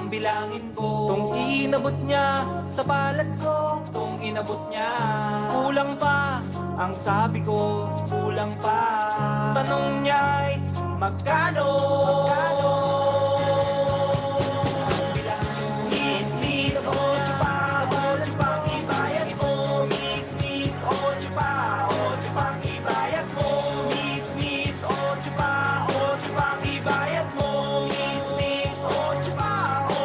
ang bilangin ko. Kung inabot niya sa palad ko, kung inabot niya, kulang pa. Ang sabi ko, kulang pa. Tanong niya'y magkano? Miss, miss, ocho pa ang ibayad mo. Miss, miss, ocho pa ang ibayad mo. Miss, miss, ocho pa ang ibayad mo. Miss, miss, ocho pa ang ibayad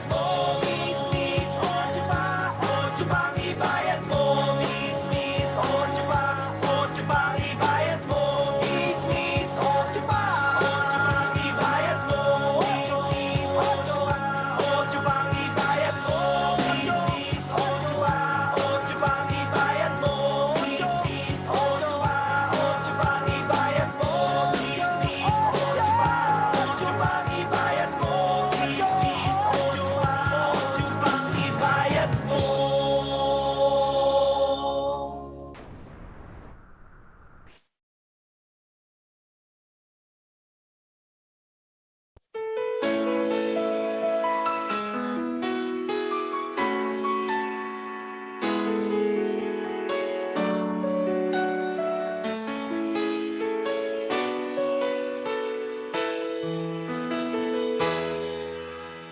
mo. Miss, miss, ocho pa ang ibayad mo. Miss, miss, ocho pa ang ibayad mo. Miss, miss, ocho pa ang ibayad mo. Miss, miss, ocho pa ang ibayad mo. Miss, miss, ocho pa ang ibayad mo. Miss, miss, ocho pa ang ibayad mo. Miss, miss, ocho pa ang ibayad mo. Miss, miss, ocho pa ang ibayad mo.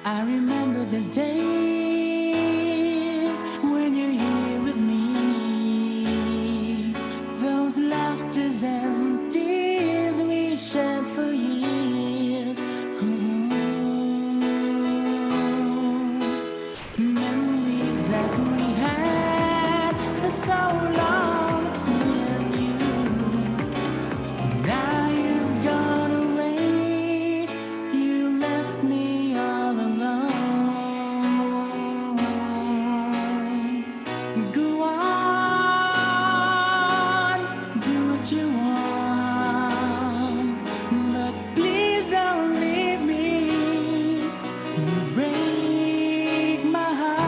I remember the days when you're here with me. Those laughters and tears we shared for years. Memories that we had for so long, it's me and you. Now you've gone away, you left me all alone. Go on, do what you want, but please don't leave me. You break my heart.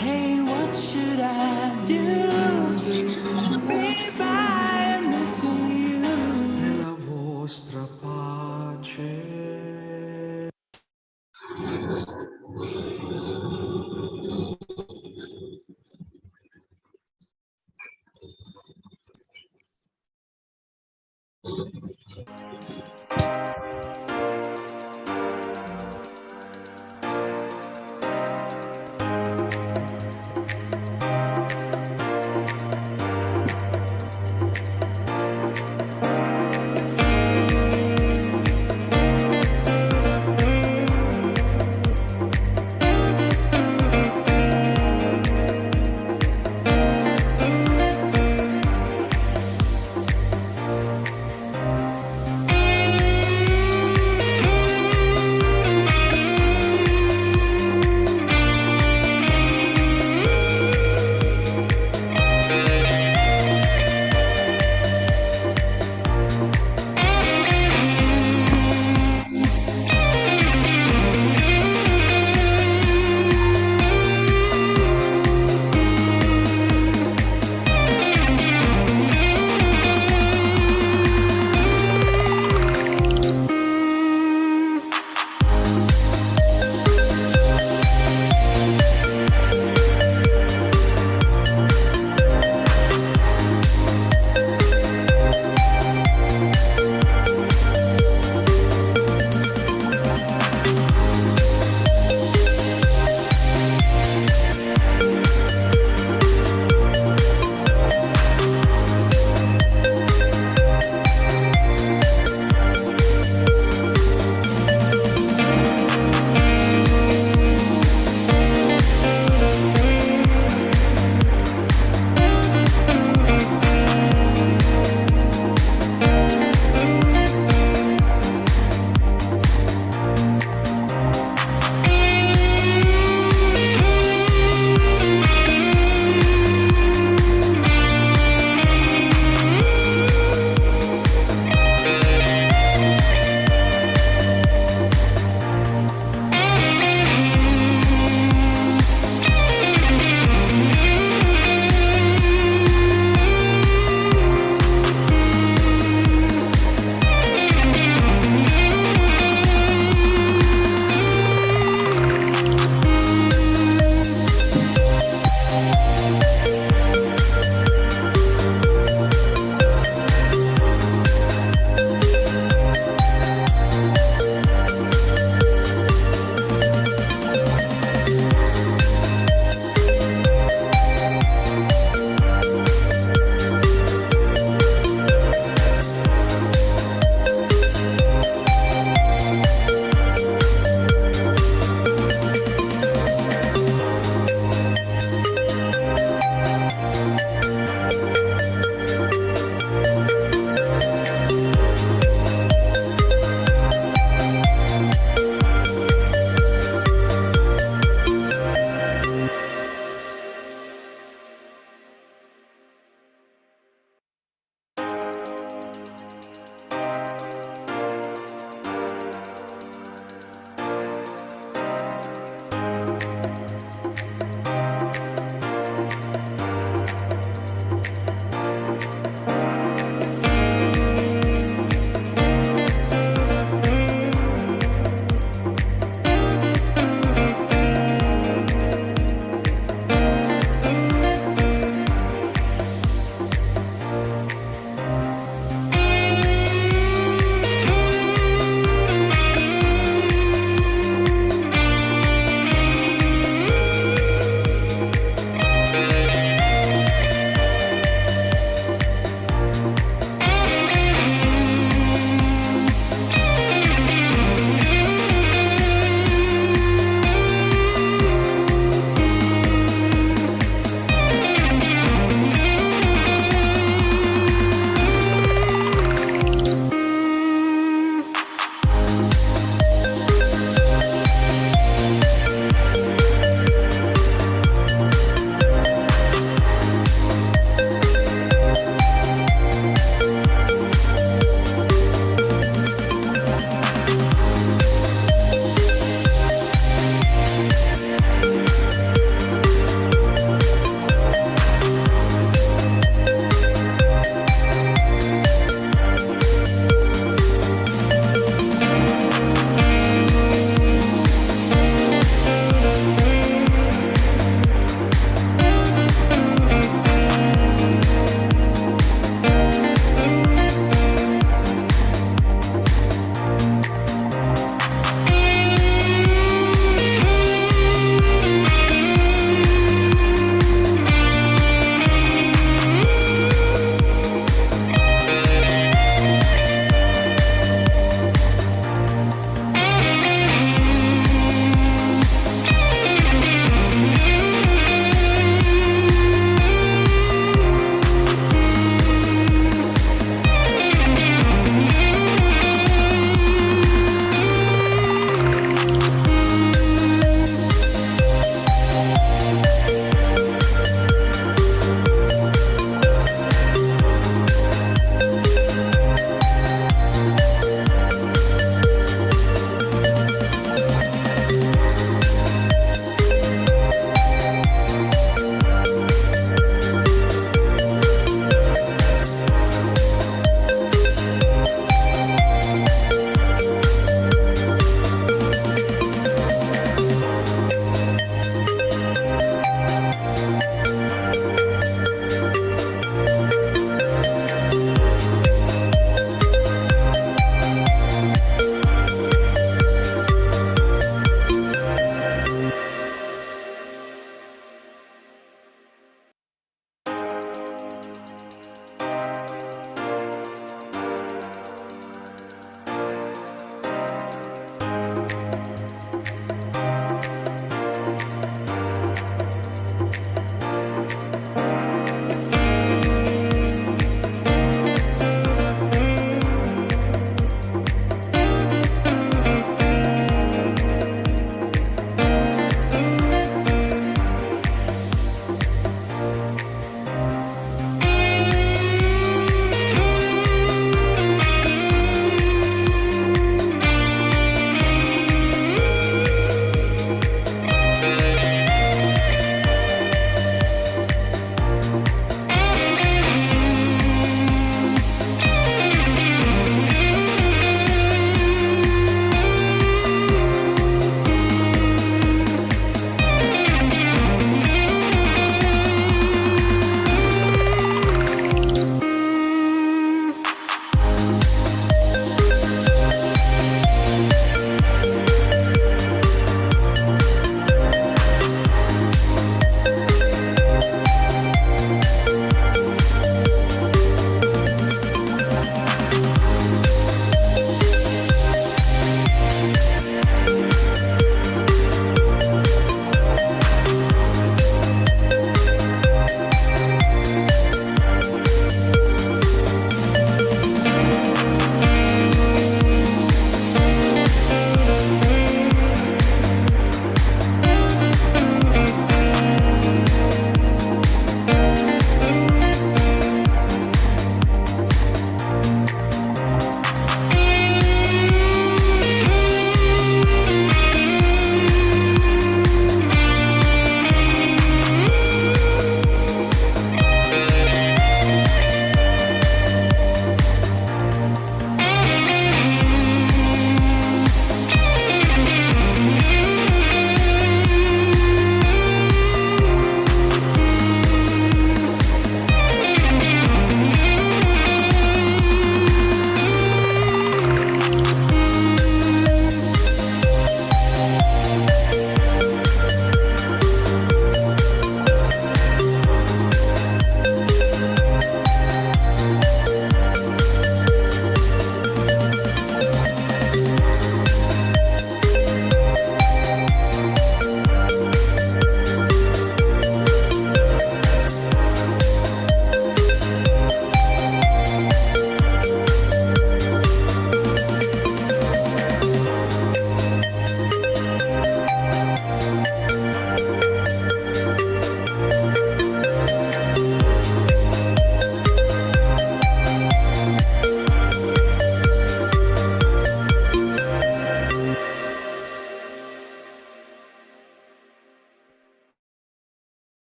Hey, what should I do? If I'm missing you. Nella vostra pace.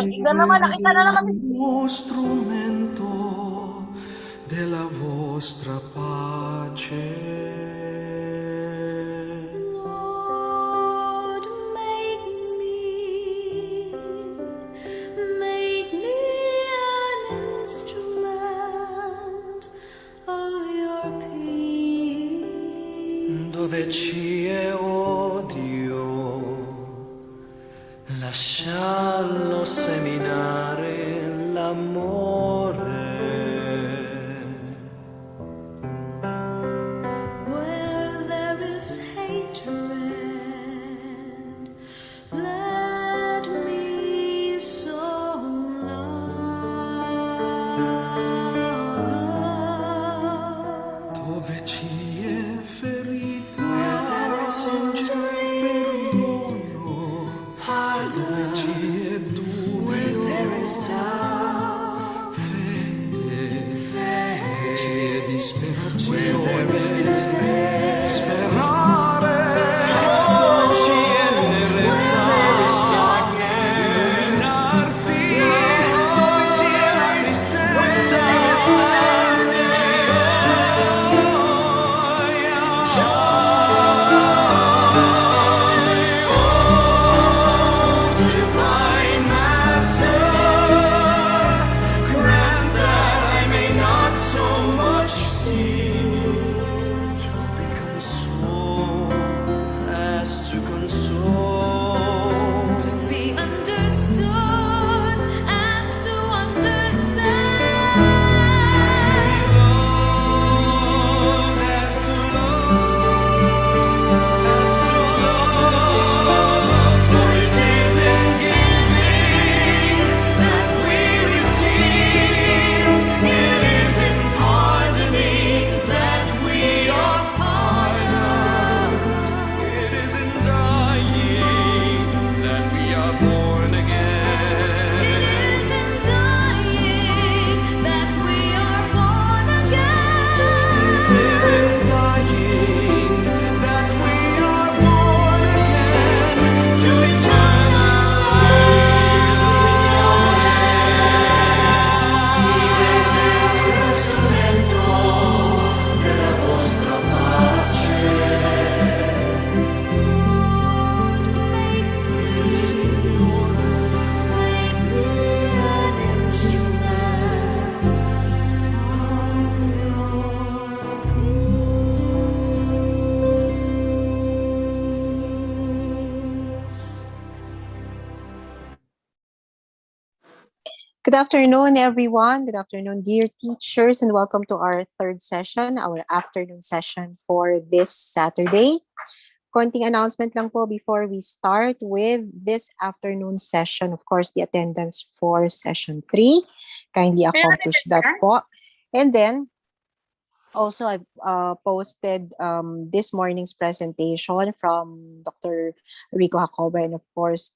Tignan naman, nakita na naman. Lo strumento della vostra pace. Lord, make me an instrument of your peace. Dove ci è odio, lascialo seminare l'amore. Where there is hatred, let me sow love. Dove ci è ferita, perdono. Dove ci è dubbio, fede. Dove ci è disperazione, sperare. Dove ci è nerezza, illuminarsi. Dove ci è la tristezza, Divine Master, grant that I may not so much seek to be consoled as to console. To be understood as to understand. Love as to love, as to love. For it is in giving that we receive. It is in pardoning that we are pardoned. It is in dying that we are born again. It is in dying that we are born again. It is in dying that we are born again to eternal life. Lo strumento della vostra pace. Lord, make me an instrument of your peace. Good afternoon, everyone. Good afternoon, dear teachers, and welcome to our third session, our afternoon session for this Saturday. Konting announcement lang po before we start with this afternoon session. Of course, the attendance for session 3. Kindly accomplish that po. And then, also, I've posted this morning's presentation from Dr. Rico Jacoba and, of course,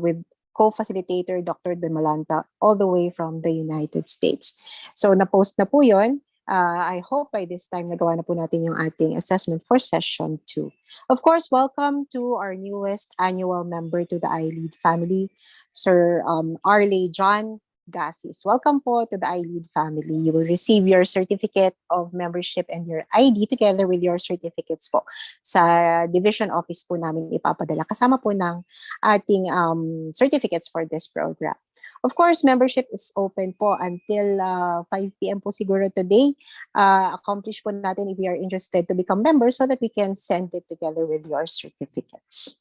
with co-facilitator Dr. De Malanta all the way from the United States. So, na-post na po yun. I hope by this time nagawa na po natin yung ating assessment for session 2. Of course, welcome to our newest annual member to the i.LEAD family, Sir Arley John Gasis. Welcome po to the i.LEAD family. You will receive your certificate of membership and your ID together with your certificates po sa division office po namin ipapadala. Kasama po ng ating certificates for this program. Of course, membership is open po until 5 p.m. po siguro today. Accomplish po natin if you are interested to become members so that we can send it together with your certificates.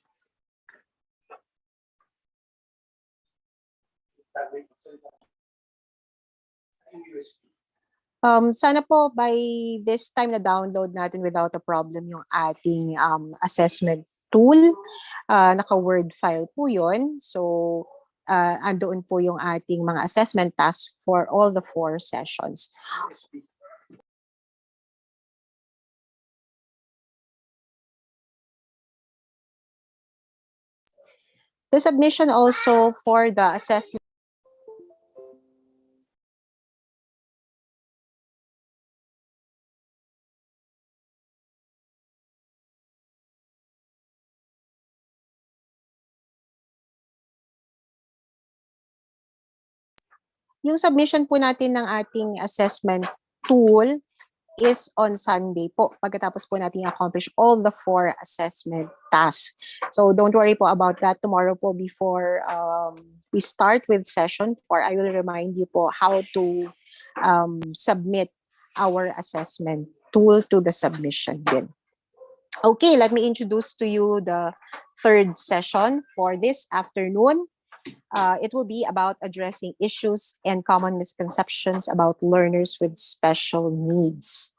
Sana po by this time na download natin without a problem yung ating assessment tool. Naka-Word file po yun. So, andoon po yung ating mga assessment tasks for all the 4 sessions. The submission also for the assessment Yung submission po natin ng ating assessment tool is on Sunday po, pagkatapos po natin accomplish all the 4 assessment tasks. So don't worry po about that. Tomorrow po before we start with session 4, I will remind you po how to submit our assessment tool to the submission bin. Okay, let me introduce to you the third session for this afternoon. It will be about addressing issues and common misconceptions about learners with special needs.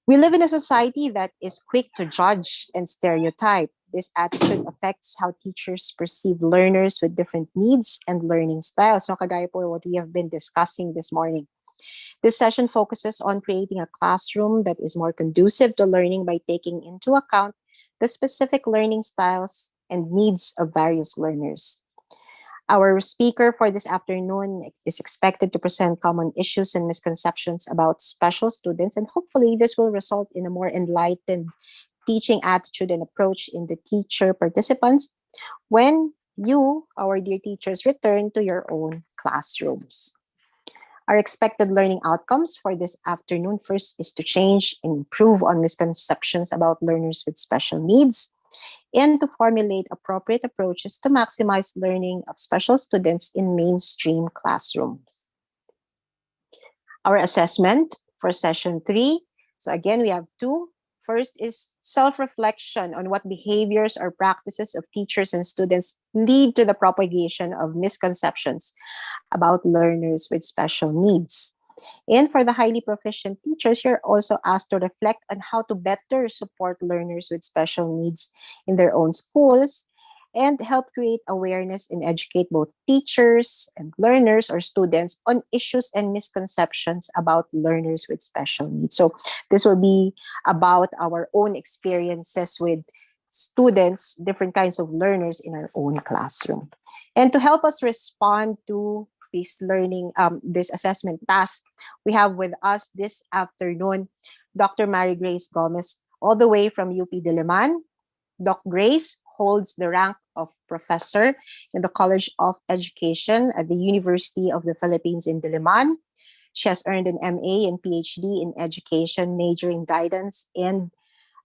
We live in a society that is quick to judge and stereotype. This attitude affects how teachers perceive learners with different needs and learning styles. So, kagaya po what we have been discussing this morning. This session focuses on creating a classroom that is more conducive to learning by taking into account the specific learning styles and needs of various learners. Our speaker for this afternoon is expected to present common issues and misconceptions about special students, and hopefully this will result in a more enlightened teaching attitude and approach in the teacher participants when you, our dear teachers, return to your own classrooms. Our expected learning outcomes for this afternoon first is to change and improve on misconceptions about learners with special needs, and to formulate appropriate approaches to maximize learning of special students in mainstream classrooms. Our assessment for session 3. So again, we have 2. First is self-reflection on what behaviors or practices of teachers and students lead to the propagation of misconceptions about learners with special needs. And for the highly proficient teachers, you're also asked to reflect on how to better support learners with special needs in their own schools and help create awareness and educate both teachers and learners or students on issues and misconceptions about learners with special needs. So this will be about our own experiences with students, different kinds of learners in our own classroom. And to help us respond to this this assessment task, we have with us this afternoon Dr. Mary Grace Gomez, all the way from UP Diliman. Doc Grace holds the rank of professor in the College of Education at the University of the Philippines in Diliman. She has earned an MA and PhD in education, major in guidance, and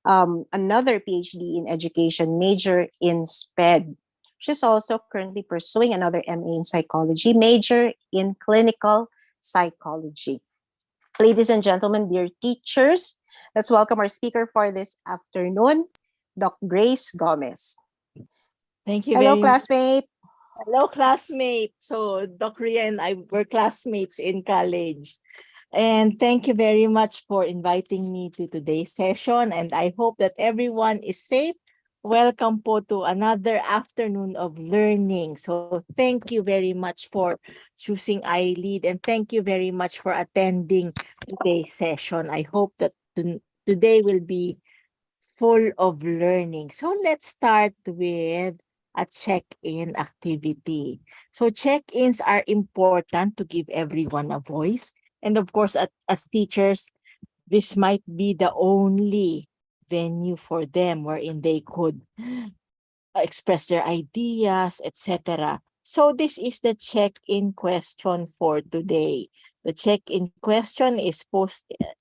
another PhD in education, major in SPED. She's also currently pursuing another MA in psychology, major in clinical psychology. Ladies and gentlemen, dear teachers, let's welcome our speaker for this afternoon, Doc Grace Gomez. Thank you Hello, very much. classmate. Hello, classmate. So, Doc Ria and I were classmates in college. And thank you very much for inviting me to today's session. And I hope that everyone is safe. Welcome po to another afternoon of learning. So thank you very much for choosing i.LEAD, and thank you very much for attending today's session. I hope that today will be full of learning. So let's start with a check-in activity. So check-ins are important to give everyone a voice. And of course, as teachers, this might be the only venue for them wherein they could express their ideas, etc. So this is the check-in question for today. The check-in question is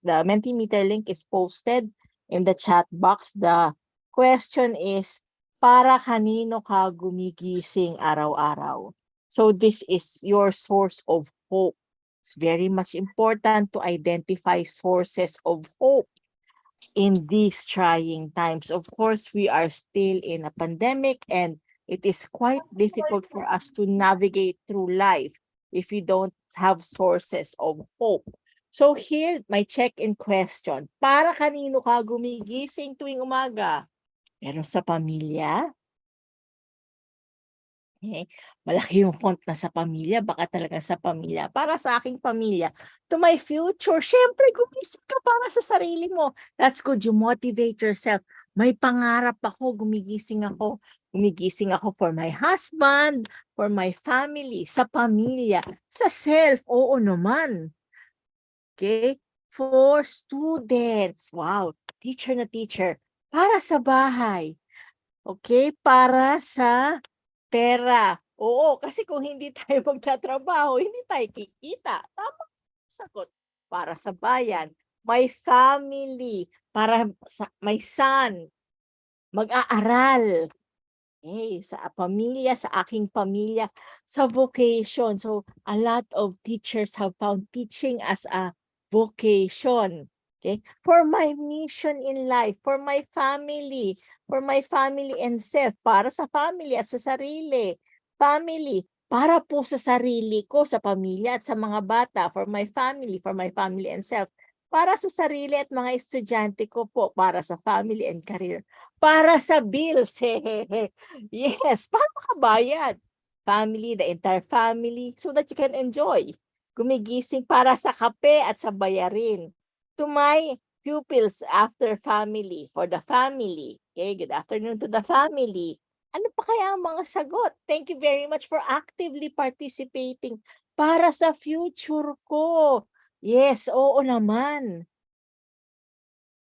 the Mentimeter link is posted in the chat box. The question is, para kanino ka gumigising araw-araw? So this is your source of hope. It's very much important to identify sources of hope in these trying times. Of course, we are still in a pandemic, and it is quite difficult for us to navigate through life if we don't have sources of hope. So here, my check-in question. Para kanino ka gumigising tuwing umaga? Pero sa pamilya? Okay. Malaki yung font na sa pamilya, baka talaga sa pamilya. Para sa aking pamilya, to my future, syempre gumising ka para sa sarili mo. That's good, you motivate yourself. May pangarap ako, gumigising ako. Gumigising ako for my husband, for my family, sa pamilya, sa self, oo naman. Okay? For students, wow, teacher na teacher, para sa bahay. Okay? Para sa pera, Oo, kasi kung hindi tayo magtatrabaho, hindi tayo kikita. Tama ang sagot. Para sa bayan, may family, para sa may son, mag-aaral. Sa pamilya, sa aking pamilya, sa vocation. So, a lot of teachers have found teaching as a vocation. Okay? For my mission in life, for my family and self, para sa family at sa sarili. Family, para po sa sarili ko, sa pamilya at sa mga bata, for my family and self. Para sa sarili at mga estudyante ko po, para sa family and career. Para sa bills, hehehe. Yes, para makabayad. Family, the entire family, so that you can enjoy. Gumigising para sa kape at sa bayarin. To my pupils after family, for the family. Okay, good afternoon to the family. Ano pa kaya ang mga sagot? Thank you very much for actively participating para sa future ko. Yes, oo naman.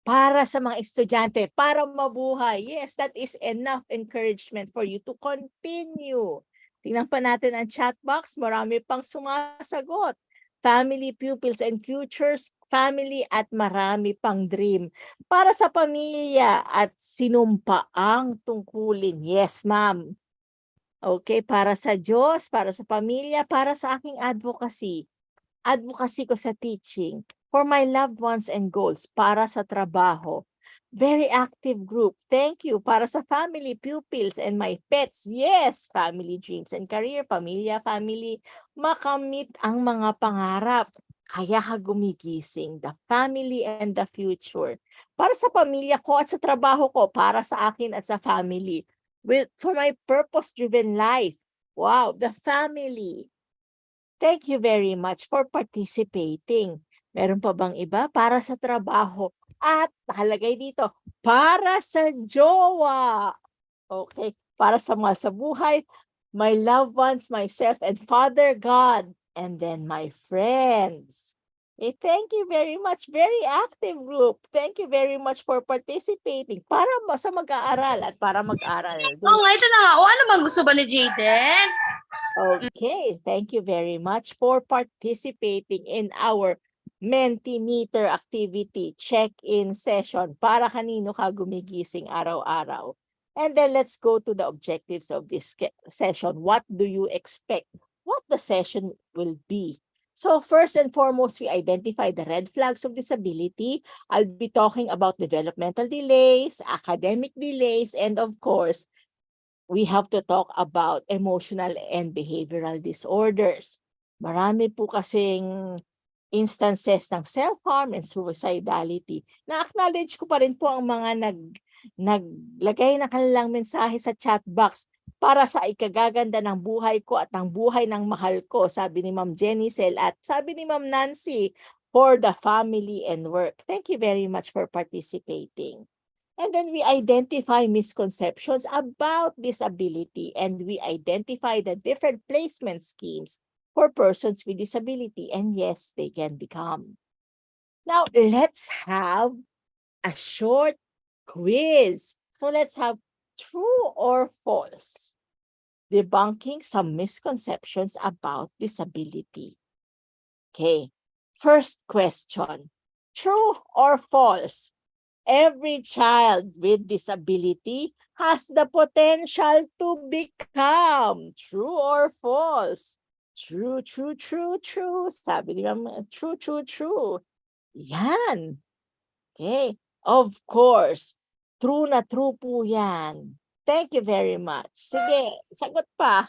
Para sa mga estudyante, para mabuhay. Yes, that is enough encouragement for you to continue. Tingnan pa natin ang chat box, marami pang sumasagot. Family, pupils, and futures, family at marami pang dream. Para sa pamilya at sinumpaang tungkulin. Yes, ma'am. Okay, para sa Diyos, para sa pamilya, para sa aking advocacy. Advocacy ko sa teaching, for my loved ones and goals, para sa trabaho. Very active group. Thank you. Para sa family, pupils, and my pets. Yes, family dreams and career, pamilya, family. Makamit ang mga pangarap. Kaya ka gumigising. The family and the future. Para sa pamilya ko at sa trabaho ko, para sa akin at sa family. For my purpose-driven life. Wow, the family. Thank you very much for participating. Meron pa bang iba? Para sa trabaho. At nakalagay dito, para sa jowa. Okay. Para sa mahal sa buhay, my loved ones, myself, and Father God. And then my friends. Thank you very much. Very active group. Thank you very much for participating. Para sa mag-aaral at para mag-aral. Oo nga, ito na nga. O, ano bang gusto ba ni Jaden? Okay, thank you very much for participating in our Mentimeter activity check-in session para kanino ka gumigising araw-araw. And then let's go to the objectives of this session. What do you expect? What the session will be? So first and foremost, we identify the red flags of disability. I'll be talking about developmental delays, academic delays, and of course, we have to talk about emotional and behavioral disorders. Marami po kasing instances ng self-harm and suicidality. Na-acknowledge ko pa rin po ang mga naglagay ng kanilang mensahe sa chat box para sa ikagaganda ng buhay ko at ng buhay ng mahal ko, sabi ni Ma'am Jenicel at sabi ni Ma'am Nancy, for the family and work. Thank you very much for participating. And then we identify misconceptions about disability and we identify the different placement schemes for persons with disability. And yes, they can become. Now, let's have a short quiz. So let's have true or false, debunking some misconceptions about disability. Okay, first question, true or false? Every child with disability has the potential to become. True or false? True, true, true, true. Sabi ni Ma'am, true, true, true. Yan. Okay. Of course. True na true po yan. Thank you very much. Sige, sagot pa.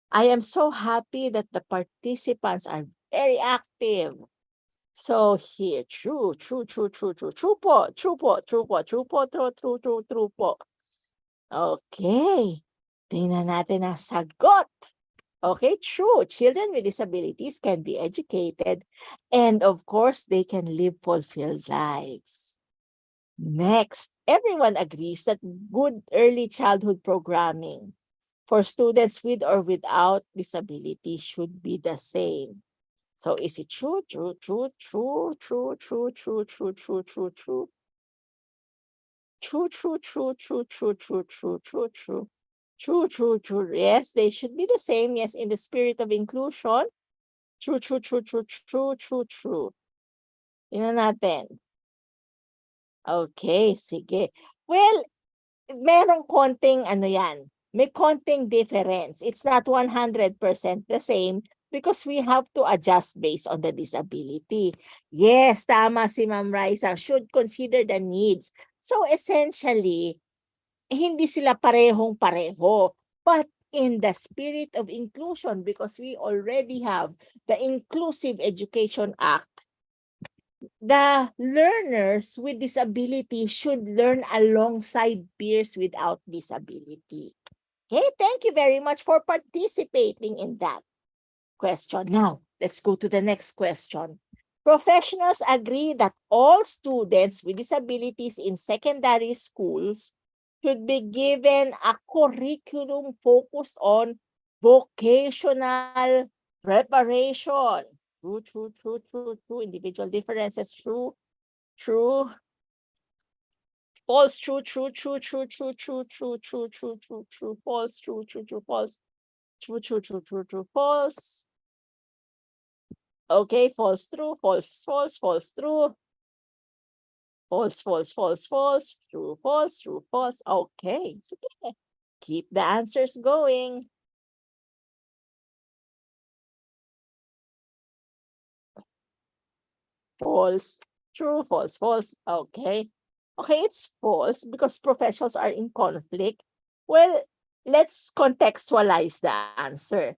I am so happy that the participants are very active. So here, true po, true po. Okay, tingnan natin ang sagot. Okay, true. Children with disabilities can be educated and of course, they can live fulfilled lives. Next, everyone agrees that good early childhood programming for students with or without disability should be the same. So is it true, true, true, true, true, true, true, true, true, true, true? True, true, true, true, true, true, true, true, true. True, true, true. Yes, they should be the same. Yes, in the spirit of inclusion. True, true, true, true, true, true, true. Tingnan natin. Okay, sige. Well, merong konting ano yan, may konting difference. It's not 100% the same because we have to adjust based on the disability. Yes, tama si Ma'am Raisa, should consider the needs. So essentially, hindi sila parehong-pareho. But in the spirit of inclusion, because we already have the Inclusive Education Act, the learners with disability should learn alongside peers without disability. Okay, thank you very much for participating in that question. Now, let's go to the next question. Professionals agree that all students with disabilities in secondary schools should be given a curriculum focused on vocational preparation. True, true, true, true, true. Individual differences, true, true. False, true, true, true, true, true, true, true, true, true, true, true, false, true, true, true, false, true, true, true, true, true, false. Okay, false, true, false, false, false, true. False, false, false, false, true, false, true, false. Okay, sige. Keep the answers going. False, true, false, false. Okay. Okay, it's false because professionals are in conflict. Well, let's contextualize the answer.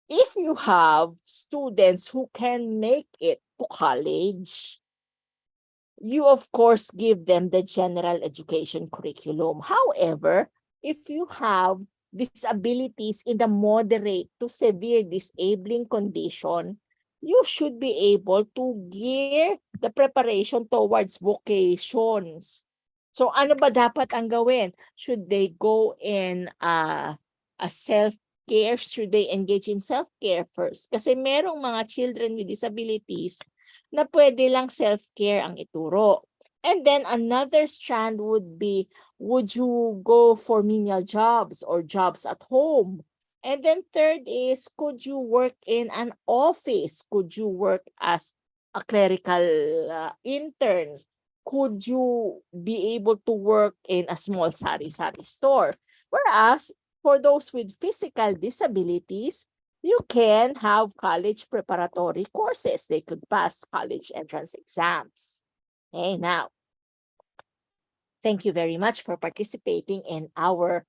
If you have students who can make it to college, you of course give them the general education curriculum. However, if you have disabilities in the moderate to severe disabling condition, you should be able to gear the preparation towards vocations. So ano ba dapat ang gawin? Should they go in a self-care? Should they engage in self-care first? Kasi merong mga children with disabilities na pwede lang self-care ang ituro. And then another strand would be, would you go for menial jobs or jobs at home? And then third is, could you work in an office? Could you work as a clerical intern? Could you be able to work in a small sari-sari store? Whereas, for those with physical disabilities, you can have college preparatory courses. They could pass college entrance exams. Okay, now, thank you very much for participating in our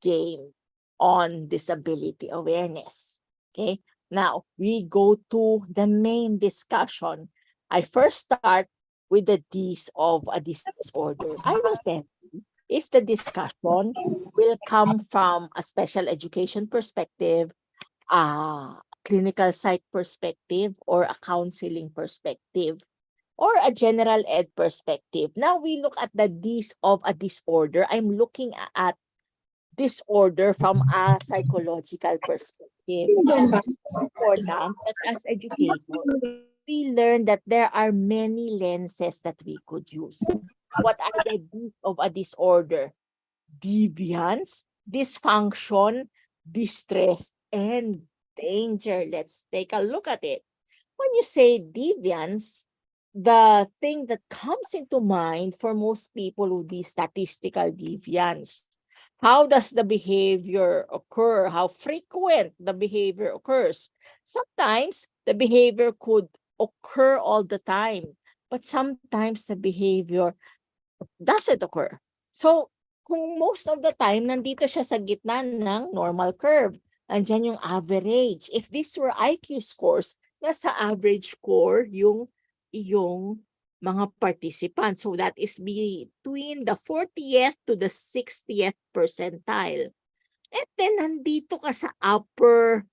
game on disability awareness. Okay, now we go to the main discussion. I first start with the D's of a disorder. I will tell you if the discussion will come from a special education perspective, a clinical psych perspective, or a counseling perspective, or a general ed perspective. Now we look at the D's of a disorder. I'm looking at disorder from a psychological perspective. It's important that as educators, we learn that there are many lenses that we could use. What are the D's of a disorder? Deviance, dysfunction, distress, and danger. Let's take a look at it. When you say deviance, the thing that comes into mind for most people would be statistical deviance. How does the behavior occur? How frequent the behavior occurs? Sometimes the behavior could occur all the time, but sometimes the behavior doesn't occur. So, kung most of the time, nandito siya sa gitna ng normal curve, andyan yung average. If these were IQ scores, nasa average score yung mga participants. So, that is between the 40th to the 60th percentile. And then, nandito ka sa upper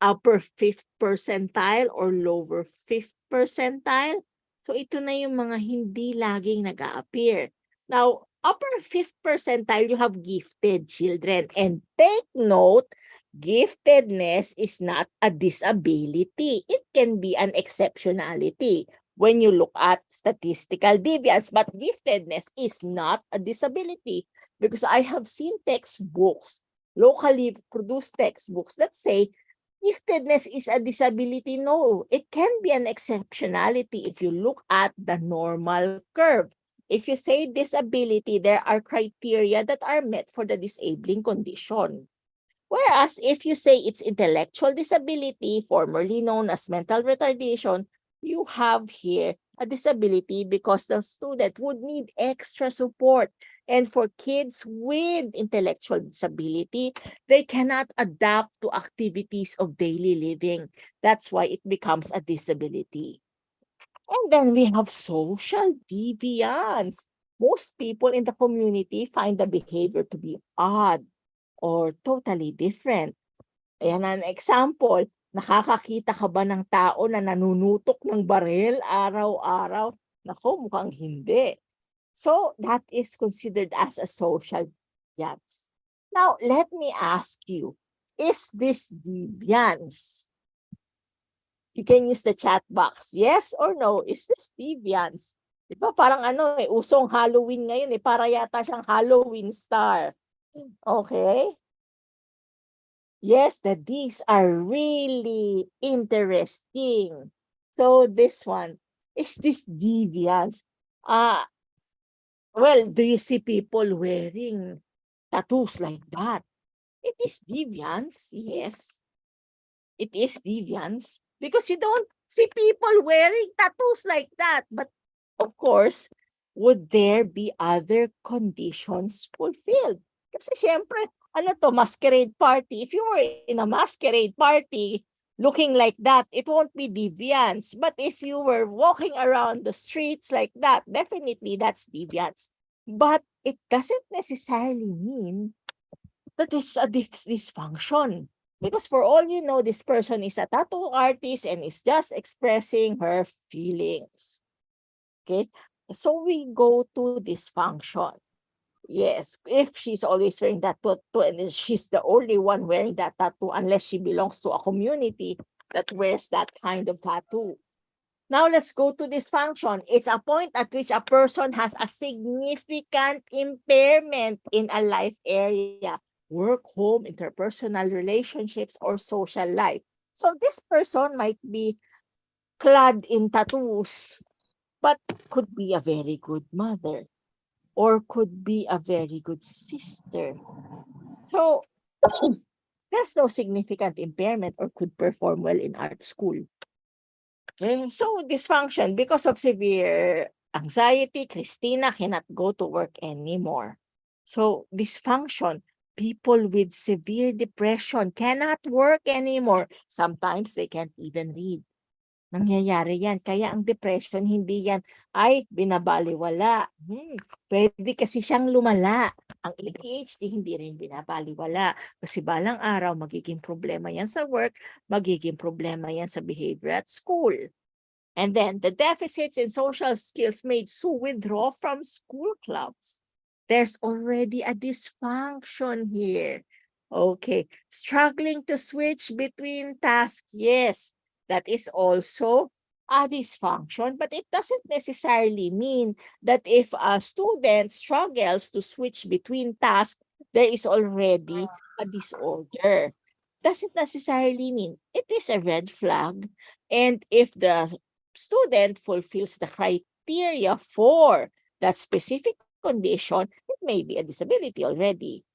5th percentile or lower 5th percentile. So, ito na yung mga hindi laging nag-a-appear. Now, upper 5th percentile, you have gifted children. And take note, giftedness is not a disability. It can be an exceptionality when you look at statistical deviance. But giftedness is not a disability because I have seen textbooks locally produced textbooks that say giftedness is a disability. No, it can be an exceptionality if you look at the normal curve. If you say disability, there are criteria that are met for the disabling condition. Whereas if you say it's intellectual disability, formerly known as mental retardation, you have here a disability because the student would need extra support. And for kids with intellectual disability, they cannot adapt to activities of daily living. That's why it becomes a disability. And then we have social deviance. Most people in the community find the behavior to be odd or totally different. Ayan ang example. Nakakakita ka ba ng tao na nanunutok ng baril araw-araw? Nako, mukhang hindi. So, that is considered as a social deviance. Now, let me ask you, is this deviance? You can use the chat box. Yes or no? Is this deviance? Di ba parang usong Halloween ngayon para yata siyang Halloween star. Okay? Yes, that these are really interesting. So this one, is this deviance? Well, do you see people wearing tattoos like that? It is deviance, yes. It is deviance because you don't see people wearing tattoos like that. But of course, would there be other conditions fulfilled? Kasi syempre, masquerade party. If you were in a masquerade party looking like that, it won't be deviance. But if you were walking around the streets like that, definitely that's deviance. But it doesn't necessarily mean that it's a dysfunction. Because for all you know, this person is a tattoo artist and is just expressing her feelings. Okay? So we go to dysfunction. Yes, if she's always wearing that tattoo and she's the only one wearing that tattoo unless she belongs to a community that wears that kind of tattoo. Now let's go to dysfunction. It's a point at which a person has a significant impairment in a life area, work, home, interpersonal relationships, or social life. So this person might be clad in tattoos, but could be a very good mother or could be a very good sister. So there's no significant impairment or could perform well in art school. Okay, so dysfunction because of severe anxiety, Christina cannot go to work anymore. So dysfunction, people with severe depression cannot work anymore. Sometimes they can't even read. Nangyayari yan. Kaya ang depression, hindi yan, ay, binabaliwala. Pwede kasi siyang lumala. Ang ADHD, hindi rin binabaliwala. Kasi balang araw, magiging problema yan sa work, magiging problema yan sa behavior at school. And then, the deficits in social skills made Sue withdraw from school clubs. There's already a dysfunction here. Okay, struggling to switch between tasks. Yes, that is also a dysfunction, but it doesn't necessarily mean that if a student struggles to switch between tasks, there is already a disorder. Doesn't necessarily mean it is a red flag. And if the student fulfills the criteria for that specific condition, it may be a disability already.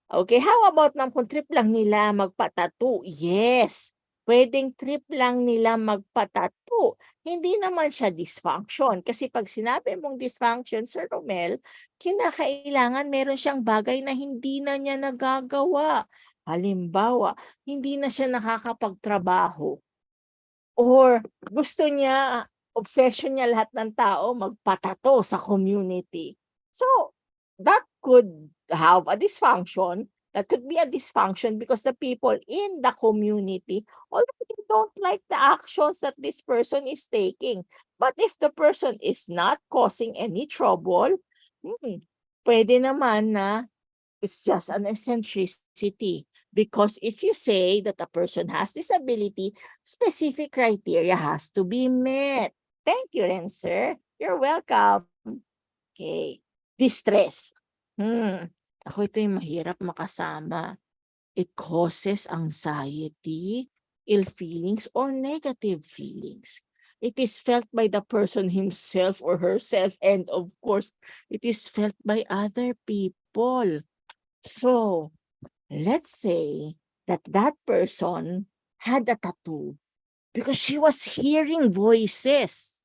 Okay, how about kung trip lang nila magpa-tattoo? Yes, pwedeng trip lang nila magpa-tattoo. Hindi naman siya dysfunction. Kasi pag sinabi mong dysfunction, Sir Romel, kinakailangan meron siyang bagay na hindi na niya nagagawa. Halimbawa, hindi na siya nakakapagtrabaho. Or gusto niya, obsession niya lahat ng tao magpatato sa community. So, that could have a dysfunction. That could be a dysfunction because the people in the community already don't like the actions that this person is taking. But if the person is not causing any trouble, pwede naman na it's just an eccentricity. Because if you say that a person has disability, specific criteria has to be met. Thank you, Renser. You're welcome. Okay. Distress. Ako ito yung mahirap makasama. It causes anxiety, ill feelings, or negative feelings. It is felt by the person himself or herself, and of course, it is felt by other people. So, let's say that that person had a tattoo because she was hearing voices.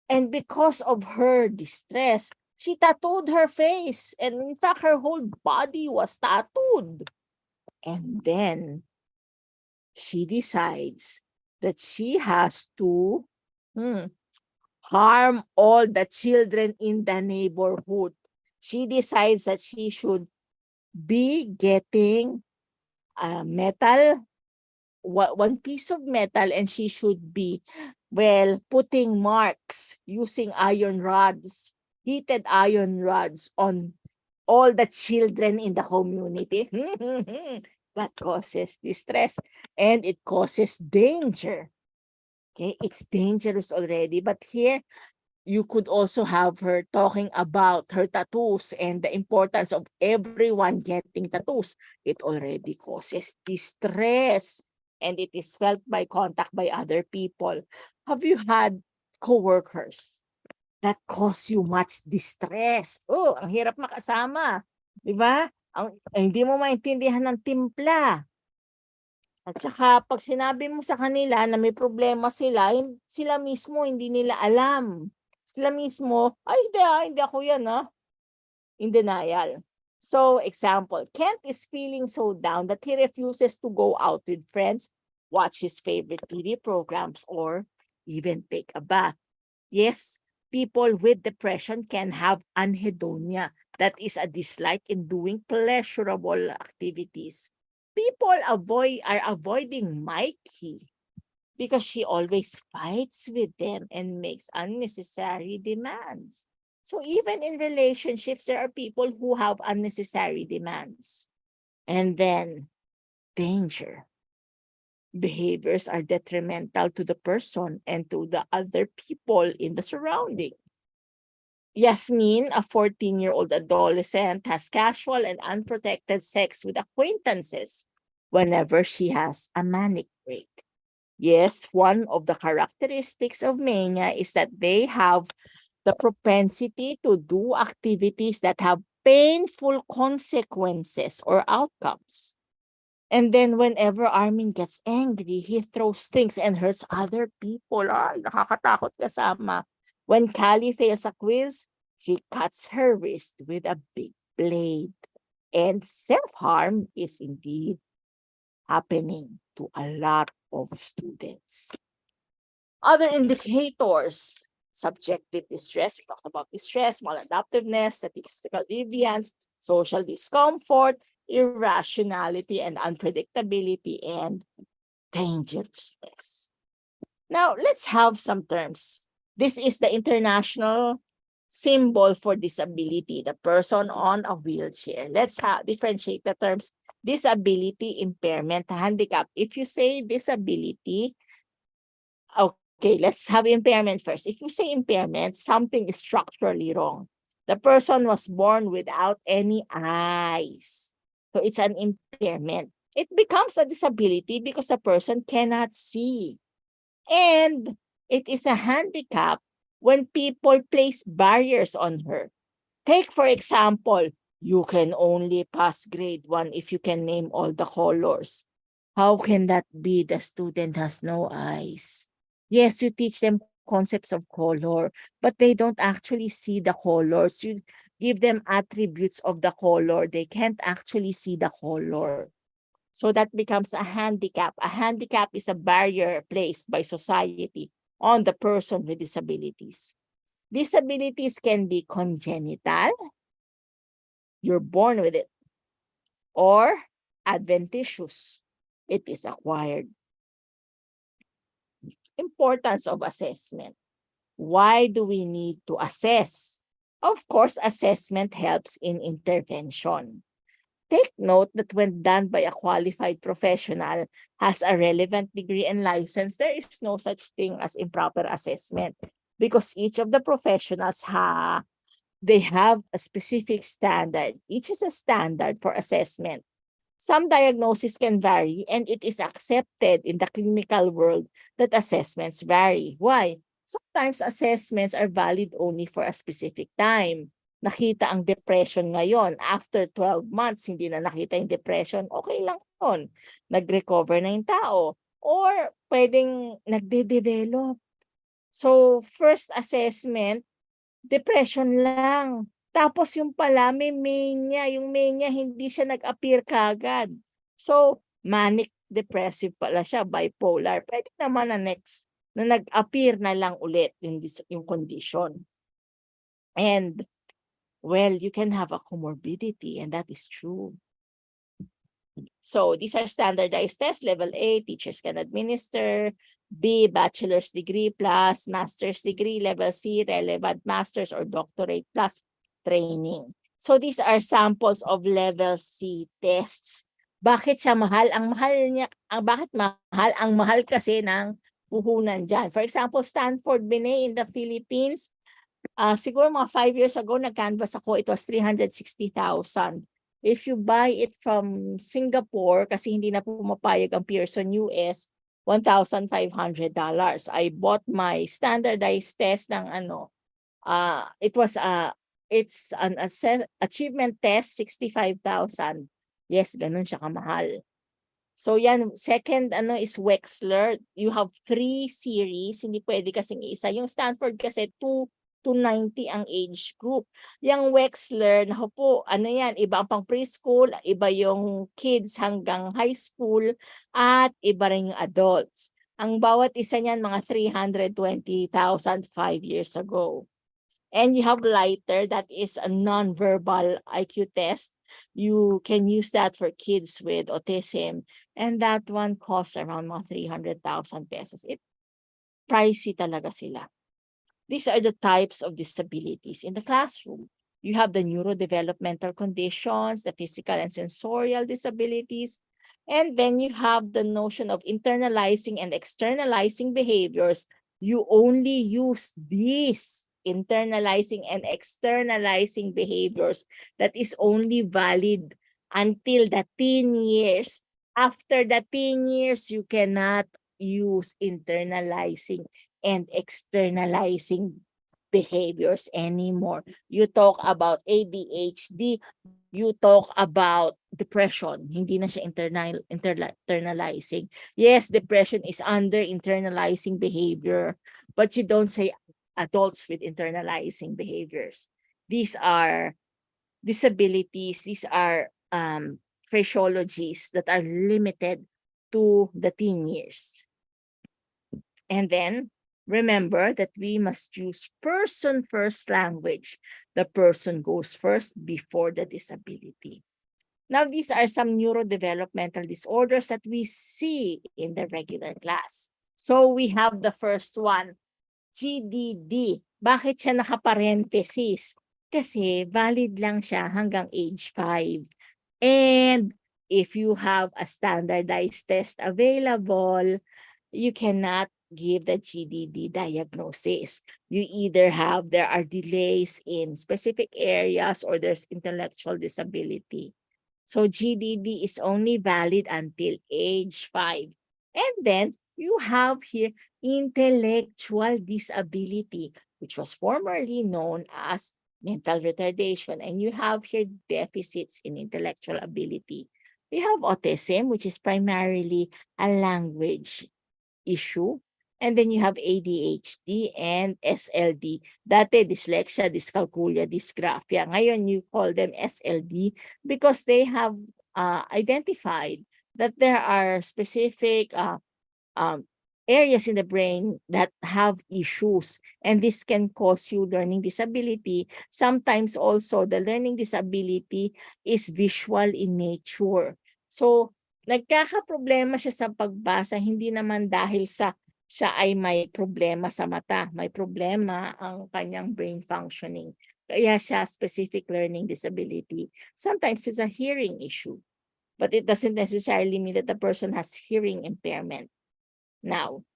And because of her distress, she tattooed her face. And in fact, her whole body was tattooed. And then she decides that she has to harm all the children in the neighborhood. She decides that she should be getting a metal, one piece of metal, and she should be, well, putting marks using iron rods, heated iron rods on all the children in the community. That causes distress and it causes danger. Okay, it's dangerous already, but here you could also have her talking about her tattoos and the importance of everyone getting tattoos. It already causes distress and it is felt by contact by other people. Have you had coworkers that cause you much distress? Oh, ang hirap makasama. Di ba? Hindi mo maintindihan ng timpla. At saka pag sinabi mo sa kanila na may problema sila, sila mismo hindi nila alam. Sila mismo, ay hindi ako yan in denial. So, example, Kent is feeling so down that he refuses to go out with friends, watch his favorite TV programs, or even take a bath. Yes, people with depression can have anhedonia. That is a dislike in doing pleasurable activities. People are avoiding Mikey because she always fights with them and makes unnecessary demands. So even in relationships, there are people who have unnecessary demands. And then danger. Behaviors are detrimental to the person and to the other people in the surrounding. Yasmin, a 14-year-old adolescent, has casual and unprotected sex with acquaintances whenever she has a manic break. Yes, one of the characteristics of mania is that they have the propensity to do activities that have painful consequences or outcomes. And then whenever Armin gets angry, he throws things and hurts other people. Ay, nakakatakot kasama. When Callie fails a quiz, she cuts her wrist with a big blade. And self-harm is indeed happening to a lot of students. Other indicators, subjective distress, we talked about distress, maladaptiveness, statistical deviance, social discomfort, irrationality and unpredictability, and dangerousness. Now, let's have some terms. This is the international symbol for disability, the person on a wheelchair. Let's differentiate the terms disability, impairment, handicap. If you say disability, okay, let's have impairment first. If you say impairment, something is structurally wrong. The person was born without any eyes. So it's an impairment. It becomes a disability because the person cannot see. And it is a handicap when people place barriers on her. Take, for example, you can only pass grade 1 if you can name all the colors. How can that be? The student has no eyes. Yes, you teach them concepts of color, but they don't actually see the colors. You give them attributes of the color. They can't actually see the color. So that becomes a handicap. A handicap is a barrier placed by society on the person with disabilities. Disabilities can be congenital, you're born with it, or adventitious, it is acquired. Importance of assessment. Why do we need to assess? Of course, assessment helps in intervention. Take note that when done by a qualified professional, has a relevant degree and license, there is no such thing as improper assessment because each of the professionals they have a specific standard. Each is a standard for assessment. Some diagnoses can vary, and it is accepted in the clinical world that assessments vary. Why? Sometimes assessments are valid only for a specific time. Nakita ang depression ngayon. After 12 months, hindi na nakita yung depression, okay lang yun. Nag-recover na yung tao. Or pwedeng nagde-develop. So, first assessment, depression lang. Tapos yung pala, may mania. Yung mania, hindi siya nag-appear kagad. So, manic depressive pala siya, bipolar. Pwede naman na next, na nag-appear na lang ulit yung condition. And, well, you can have a comorbidity, and that is true. So, these are standardized tests. Level A, teachers can administer. B, bachelor's degree plus master's degree. Level C, relevant master's or doctorate plus training. So these are samples of level C tests. Bakit siya mahal? Bakit mahal? Ang mahal kasi ng puhunan dyan. For example, Stanford Binet in the Philippines, siguro mga 5 years ago, nag-canvas ako, it was 360,000. If you buy it from Singapore, kasi hindi na pumapayag ang Pearson US, $1,500. I bought my standardized test ng it's an achievement test, 65,000. Yes, ganun siya kamahal. So yan, second is Wexler. You have 3 series, hindi pwede kasing isa. Yung Stanford kasi 2 to 90 ang age group. Yung Wexler, naku po, yan, iba ang pang preschool, iba yung kids hanggang high school, at iba rin yung adults. Ang bawat isa niyan, mga 320,000 5 years ago. And you have lighter, that is a non-verbal IQ test. You can use that for kids with autism. And that one costs around mga 300,000 pesos. Pricey talaga sila. These are the types of disabilities in the classroom. You have the neurodevelopmental conditions, the physical and sensorial disabilities, and then you have the notion of internalizing and externalizing behaviors. You only use these internalizing and externalizing behaviors that is only valid until the teen years. After the teen years, you cannot use internalizing and externalizing behaviors anymore. You talk about ADHD, you talk about depression, hindi na siya internalizing. Yes, depression is under internalizing behavior, but you don't say adults with internalizing behaviors. These are disabilities, these are phraseologies that are limited to the teen years. And then, remember that we must use person-first language. The person goes first before the disability. Now, these are some neurodevelopmental disorders that we see in the regular class. So, we have the first one, GDD. Bakit siya nakaparenthesis? Kasi valid lang siya hanggang age 5. And if you have a standardized test available, you cannot give the GDD diagnosis. You either have, there are delays in specific areas or there's intellectual disability. So GDD is only valid until age 5. And then you have here intellectual disability, which was formerly known as mental retardation. And you have here deficits in intellectual ability. We have autism, which is primarily a language issue. And then you have ADHD and SLD. Dati dyslexia, dyscalculia, dysgraphia. Ngayon you call them SLD because they have identified that there are specific areas in the brain that have issues, and this can cause you learning disability. Sometimes also the learning disability is visual in nature. So nagkakaproblema siya sa pagbasa, hindi naman dahil siya ay may problema sa mata, may problema ang kanyang brain functioning. Kaya siya specific learning disability. Sometimes it's a hearing issue, but it doesn't necessarily mean that the person has hearing impairment. Now,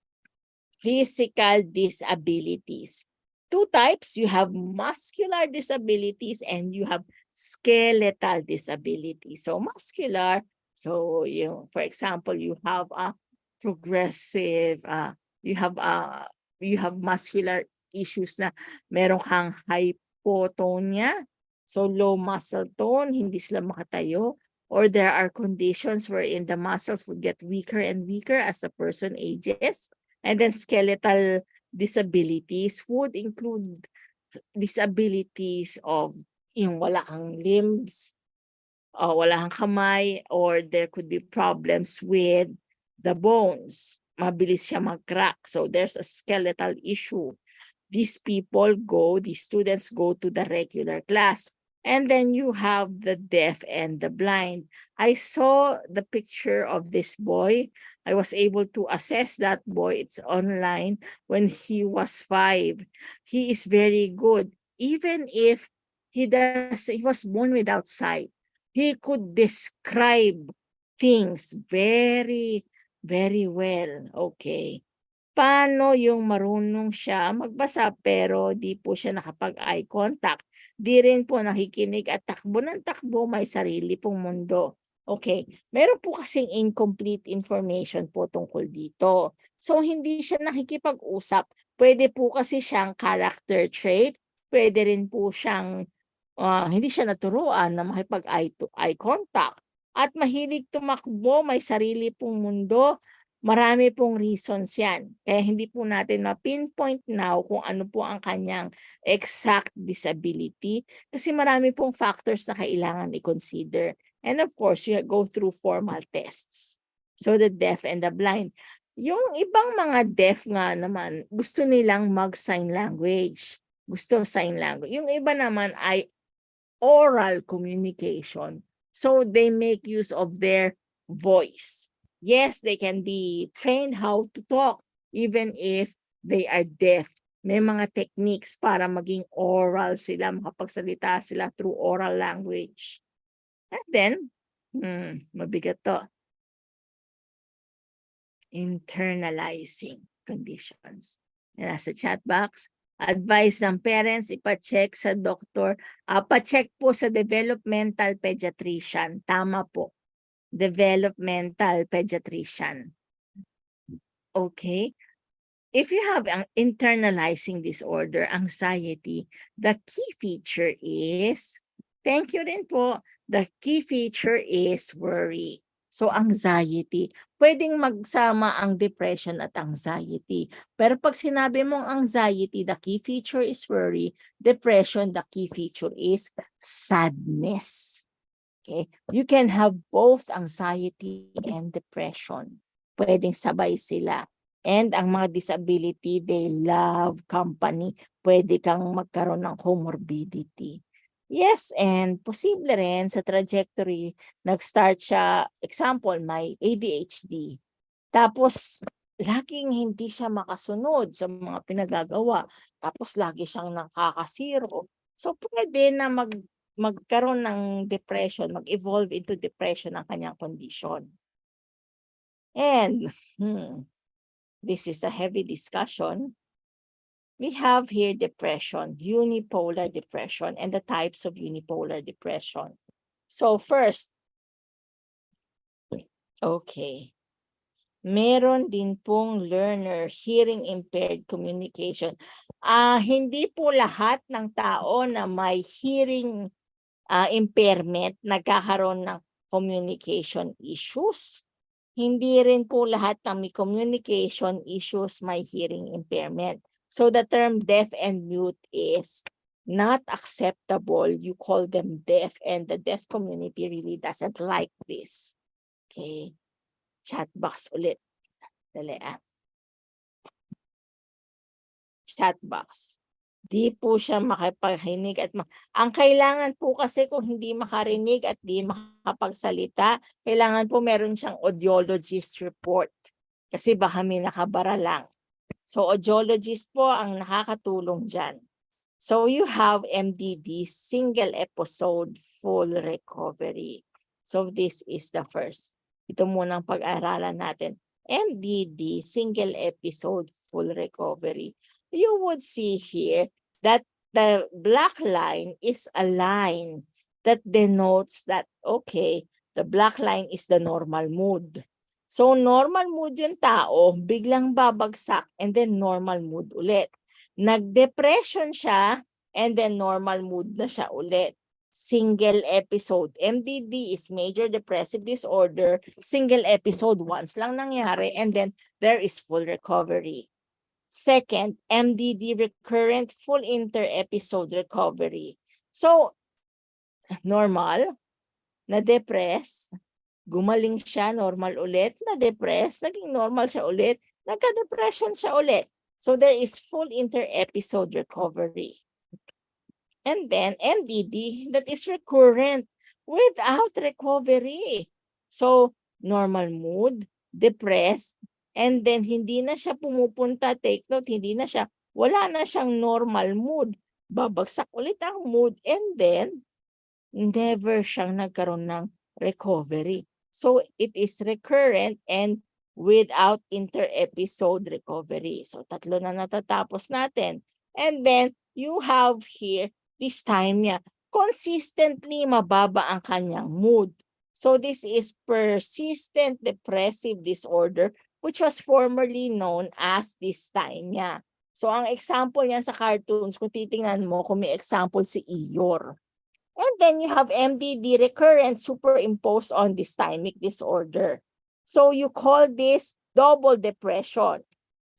physical disabilities. 2 types, you have muscular disabilities and you have skeletal disabilities. So muscular, So, for example, you have a progressive, you have muscular issues na meron kang hypotonia, so low muscle tone, hindi sila makatayo, or there are conditions wherein the muscles would get weaker and weaker as the person ages, and then skeletal disabilities would include disabilities of yung wala kang limbs, wala kang kamay, or there could be problems with the bones. Mabilis siya mag-crack. So there's a skeletal issue. These students go to the regular class. And then you have the deaf and the blind. I saw the picture of this boy. I was able to assess that boy. It's online when he was 5. He is very good. Even if he was born without sight, he could describe things very, very well. Okay. Paano yung marunong siya magbasa pero di po siya nakapag-eye contact? Di rin po nakikinig at takbo ng takbo, may sarili pong mundo. Okay, meron po kasing incomplete information po tungkol dito. So, hindi siya nakikipag-usap. Pwede po kasi siyang character trait. Pwede rin po siyang hindi siya naturuan na makipag-eye contact. At mahilig tumakbo, may sarili pong mundo. Marami pong reasons yan. Kaya hindi po natin ma-pinpoint now kung ano po ang kanyang exact disability kasi marami pong factors na kailangan i-consider. And of course, you go through formal tests. So the deaf and the blind. Yung ibang mga deaf nga naman, gusto nilang mag-sign language. Gusto sign language. Yung iba naman ay oral communication. So they make use of their voice. Yes, they can be trained how to talk even if they are deaf. May mga techniques para maging oral sila, makapagsalita sila through oral language. And then, mabigat to. Internalizing conditions. Nasa chat box, advice ng parents, ipa-check sa doktor. Pa-check po sa developmental pediatrician. Tama po. Developmental pediatrician. Okay. If you have an internalizing disorder, anxiety, the key feature is, thank you rin po, the key feature is worry. So anxiety, pwedeng magsama ang depression at anxiety. Pero pag sinabi mong anxiety, the key feature is worry, depression, the key feature is sadness. Okay? You can have both anxiety and depression. Pwedeng sabay sila. And ang mga disability, they love company. Pwede kang magkaroon ng comorbidity. Yes, and posible rin sa trajectory, nag-start siya, example, may ADHD. Tapos, laging hindi siya makasunod sa mga pinagagawa. Tapos, lagi siyang nakakasiro. So, pwede na magkaroon ng depression, mag-evolve into depression ang kanyang condition. And, this is a heavy discussion. We have here depression, unipolar depression, and the types of unipolar depression. So first, okay, meron din pong learner hearing impaired communication. Hindi po lahat ng tao na may hearing impairment nagkakaroon ng communication issues. Hindi rin po lahat ng may communication issues may hearing impairment. So the term deaf and mute is not acceptable. You call them deaf, and the deaf community really doesn't like this. Okay. Chat box ulit. Dali Chat box. Di po siya makapaghinig at ang kailangan po kasi kung hindi makarinig at di makapagsalita, kailangan po meron siyang audiologist report. Kasi baka may nakabara lang. So, audiologist po ang nakakatulong dyan. So, you have MDD, single episode, full recovery. So, this is the first. Ito munang pag-aralan natin. MDD, single episode, full recovery. You would see here that the black line is a line that denotes that, okay, The black line is the normal mood. So normal mood yung tao, biglang babagsak and then normal mood ulit. Nag-depression siya and then normal mood na siya ulit. Single episode. MDD is major depressive disorder. Single episode, once lang nangyari and then there is full recovery. Second, MDD recurrent full inter-episode recovery. So, normal, na-depress, gumaling siya, normal ulit, na-depress, naging normal siya ulit, nagka-depression siya ulit. So, there is full inter-episode recovery. And then, MDD, that is recurrent without recovery. So, normal mood, depressed, and then hindi na siya pumupunta, take note, wala na siyang normal mood. Babagsak ulit ang mood and then never siyang nagkaroon ng recovery. So it is recurrent and without inter-episode recovery. So tatlo na natatapos natin. And then you have here dysthymia. Consistently mababa ang kanyang mood. So this is persistent depressive disorder which was formerly known as dysthymia. So ang example niyan sa cartoons, kung titingnan mo, kung may example si Eeyore. And then you have MDD recurrent superimposed on dysthymic disorder. So you call this double depression.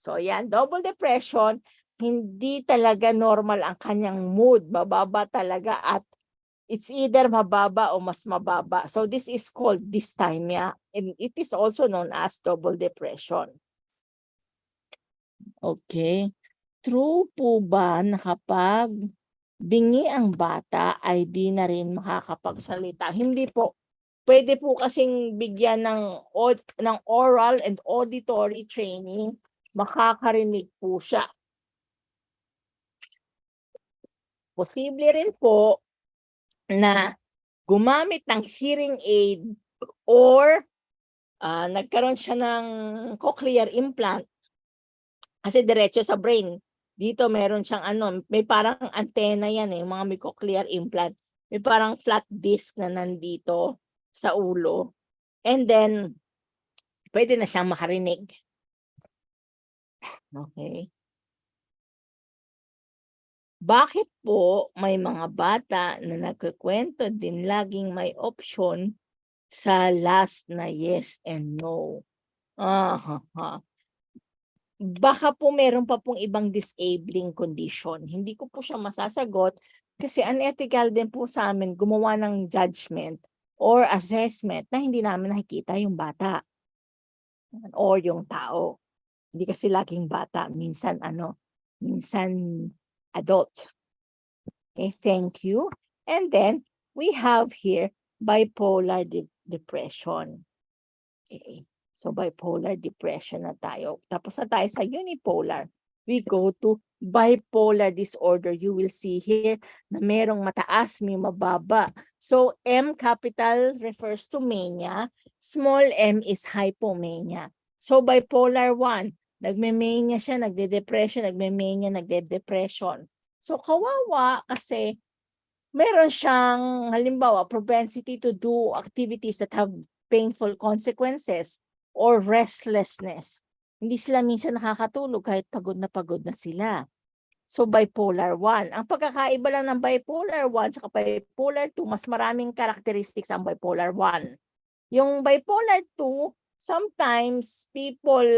So yan, double depression, hindi talaga normal ang kanyang mood. Mababa talaga at it's either mababa o mas mababa. So this is called dysthymia and it is also known as double depression. Okay. True po ba na kapag bingi ang bata ay di na rin makakapagsalita? Hindi po. Pwede po kasing bigyan ng oral and auditory training, makakarinig po siya. Posible rin po na gumamit ng hearing aid or nagkaroon siya ng cochlear implant kasi diretso sa brain. Dito meron siyang may parang antenna yan mga may cochlear implant. May parang flat disc na nandito sa ulo. And then, pwede na siyang makarinig. Okay. Bakit po may mga bata na nagkukwento din laging may option sa last na yes and no? Baka po meron pa pong ibang disabling condition. Hindi ko po siya masasagot kasi unethical din po sa amin gumawa ng judgment or assessment na hindi namin nakikita yung bata or yung tao. Hindi kasi laging bata, minsan adult. Okay, thank you. And then we have here bipolar depression. Okay. So bipolar depression na tayo. Tapos na tayo sa unipolar. We go to bipolar disorder. You will see here na merong mataas, may mababa. So M capital refers to mania. Small m is hypomania. So bipolar 1, nagme-mania siya, nagde-depression, nagme-mania, nagde-depression. So kawawa kasi meron siyang halimbawa propensity to do activities that have painful consequences or restlessness. Hindi sila minsan nakakatulog kahit pagod na sila. So bipolar 1. Ang pagkakaiba lang ng bipolar 1 sa bipolar 2, mas maraming characteristics ang bipolar 1. Yung bipolar 2, sometimes people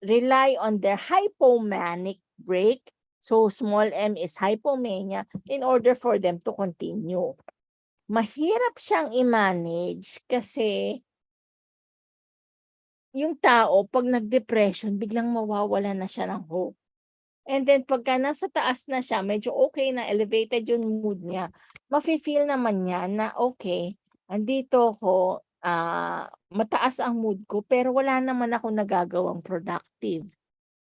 rely on their hypomanic break. So small m is hypomania in order for them to continue. Mahirap siyang i-manage kasi yung tao, pag nag-depression, biglang mawawala na siya ng hope. And then, pagka nasa taas na siya, medyo okay na, elevated yung mood niya, mafe-feel naman niya na okay, andito ako, mataas ang mood ko, pero wala naman ako nagagawang productive.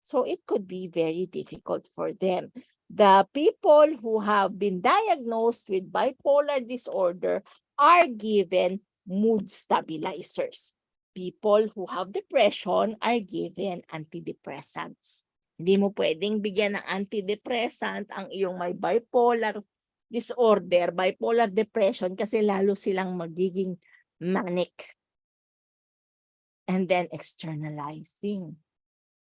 So, it could be very difficult for them. The people who have been diagnosed with bipolar disorder are given mood stabilizers. People who have depression are given antidepressants. Hindi mo pwedeng bigyan ng antidepressant ang iyong may bipolar disorder, bipolar depression kasi lalo silang magiging manic. And then externalizing.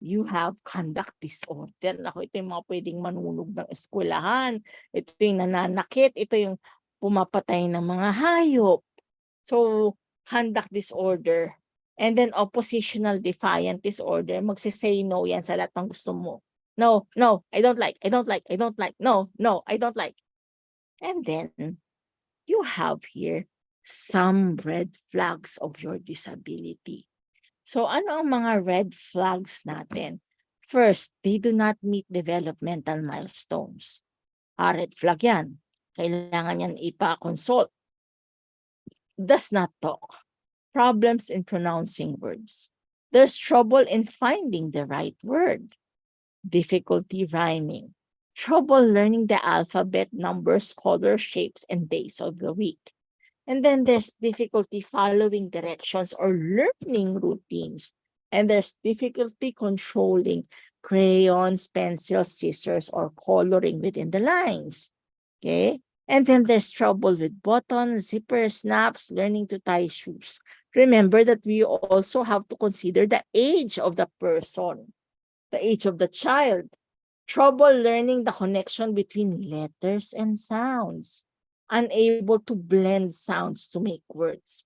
You have conduct disorder. Naku, ito yung mga pwedeng manunog ng eskwelahan. Ito yung nananakit. Ito yung pumapatay ng mga hayop. So, conduct disorder. And then oppositional defiant disorder. Magsisay no yan sa lahat ng gusto mo. No, no, I don't like, I don't like, I don't like. No, no, I don't like. And then, you have here some red flags of your disability. So ano ang mga red flags natin? First, they do not meet developmental milestones. Red flag yan. Kailangan yan ipa-consult. Does not talk. Problems in pronouncing words. There's trouble in finding the right word. Difficulty rhyming. Trouble learning the alphabet, numbers, colors, shapes, and days of the week. And then there's difficulty following directions or learning routines. And there's difficulty controlling crayons, pencils, scissors, or coloring within the lines. Okay? And then there's trouble with buttons, zippers, snaps, learning to tie shoes. Remember that we also have to consider the age of the person, the age of the child. Trouble learning the connection between letters and sounds. Unable to blend sounds to make words.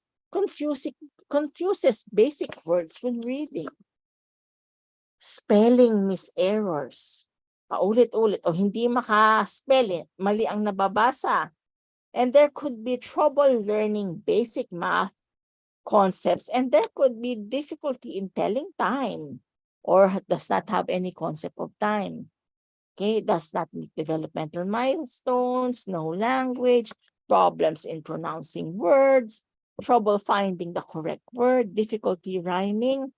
Confuses basic words when reading. Spelling errors. Paulit-ulit o hindi maka-spell it, mali ang nababasa. And there could be trouble learning basic math concepts, and there could be difficulty in telling time or does not have any concept of time. Okay, does not meet developmental milestones, no language, problems in pronouncing words, trouble finding the correct word, difficulty rhyming,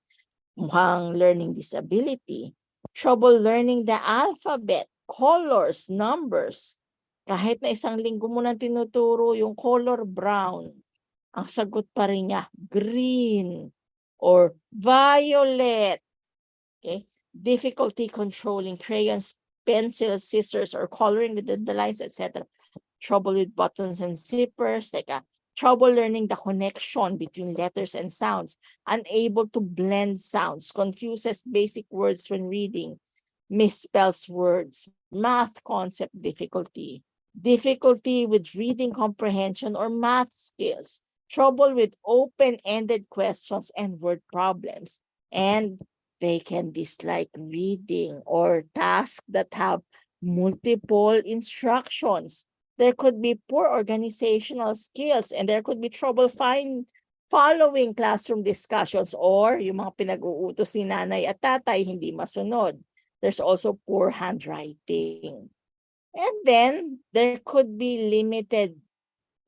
mukhang learning disability, trouble learning the alphabet, colors, numbers. Kahit na isang linggo mo nang tinuturo yung color brown, ang sagot pa rin niya, green or violet. Okay? Difficulty controlling crayons, pencils, scissors, or coloring within the lines, etc. Trouble with buttons and zippers, trouble learning the connection between letters and sounds, unable to blend sounds, confuses basic words when reading, misspells words, math concept difficulty, difficulty with reading comprehension or math skills, trouble with open-ended questions and word problems, and they can dislike reading or tasks that have multiple instructions. There could be poor organizational skills and there could be trouble following classroom discussions or yung mga pinag-uutos ni nanay at tatay hindi masunod. There's also poor handwriting. And then there could be limited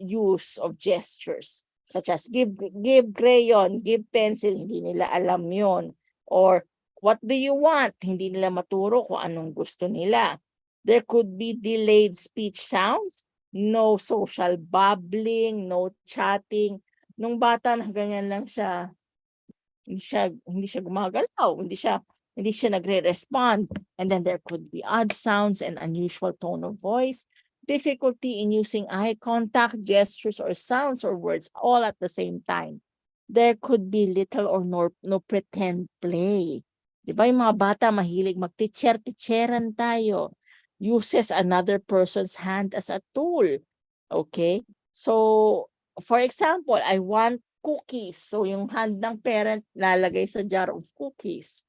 use of gestures such as give crayon, give pencil, hindi nila alam yon. Or what do you want? Hindi nila maturo kung anong gusto nila. There could be delayed speech sounds, no social babbling, no chatting. Nung bata na ganyan lang siya, hindi siya gumagalaw, hindi siya nagre-respond. And then there could be odd sounds and unusual tone of voice, difficulty in using eye contact, gestures, or sounds or words all at the same time. There could be little or no pretend play. Di ba yung mga bata mahilig mag-teacher-teacheran tayo. Uses another person's hand as a tool. Okay? So, for example, I want cookies. So, yung hand ng parent lalagay sa jar of cookies.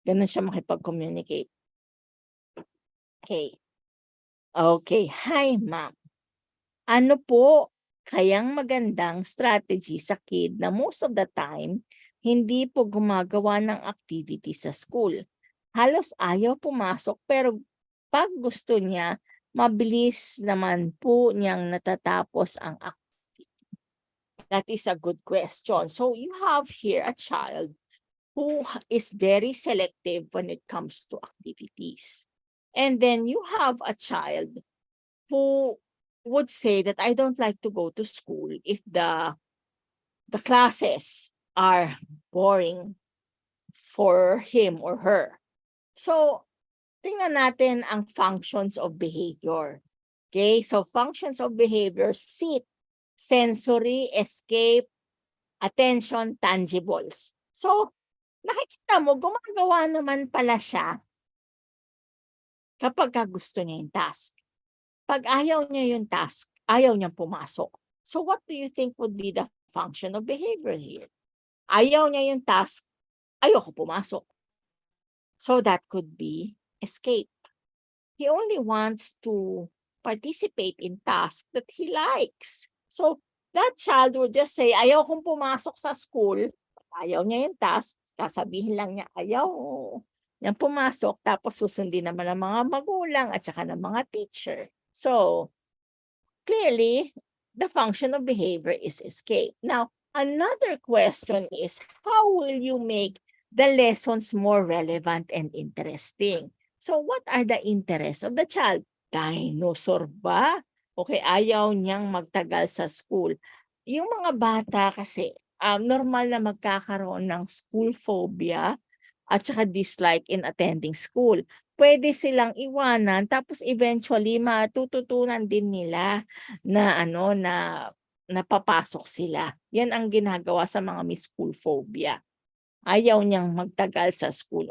Ganun siya makipag-communicate. Okay. Okay. Hi, ma'am. Ano po kayang magandang strategy sa kid na most of the time, hindi po gumagawa ng activity sa school? Halos ayaw pumasok pero pag gusto niya, mabilis naman po niyang natatapos ang activity. That is a good question. So you have here a child who is very selective when it comes to activities. And then you have a child who would say that I don't like to go to school if the classes are boring for him or her. So, tingnan natin ang functions of behavior. Okay, so functions of behavior: sit, sensory, escape, attention, tangibles. So, nakikita mo, gumagawa naman pala siya kapag gusto niya yung task. Pag ayaw niya yung task, ayaw niyang pumasok. So what do you think would be the function of behavior here? Ayaw niya yung task, ayoko pumasok. So that could be escape. He only wants to participate in tasks that he likes. So that child would just say, ayaw kong pumasok sa school. Ayaw niya yung task, sasabihin lang niya, ayaw niyang pumasok, tapos susundin naman ng mga magulang at saka ng mga teacher. So, clearly, the function of behavior is escape. Now, another question is, how will you make the lessons more relevant and interesting? So, what are the interests of the child? Dinosaur ba? Okay, ayaw niyang magtagal sa school. Yung mga bata kasi, normal na magkakaroon ng school phobia at saka dislike in attending school. Pwede silang iwanan tapos eventually matututunan din nila na napapasok sila. Yan ang ginagawa sa mga may school phobia. Ayaw niyang magtagal sa school.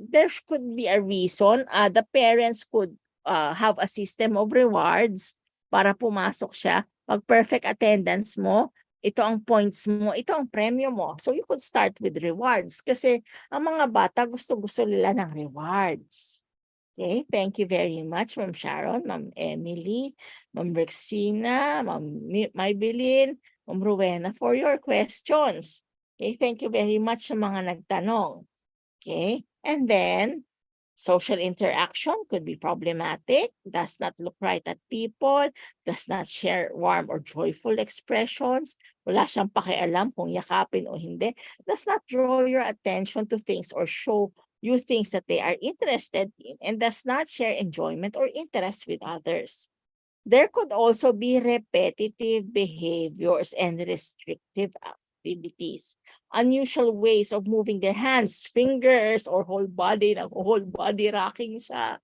There could be a reason. The parents could have a system of rewards para pumasok siya. Pag perfect attendance mo, ito ang points mo, ito ang premyo mo. So you could start with rewards kasi ang mga bata gusto-gusto nila ng rewards. Okay, thank you very much, Ma'am Sharon, Ma'am Emily, Ma'am Rexina, Ma'am Maybelline, Ma'am Rowena for your questions. Okay, thank you very much sa mga nagtanong. Okay, and then social interaction could be problematic, does not look right at people, does not share warm or joyful expressions, wala siyang pakialam kung yakapin o hindi, does not draw your attention to things or show you things that they are interested in, and does not share enjoyment or interest with others. There could also be repetitive behaviors and restrictive activities. Unusual ways of moving their hands, fingers, or whole body. Whole body rocking siya.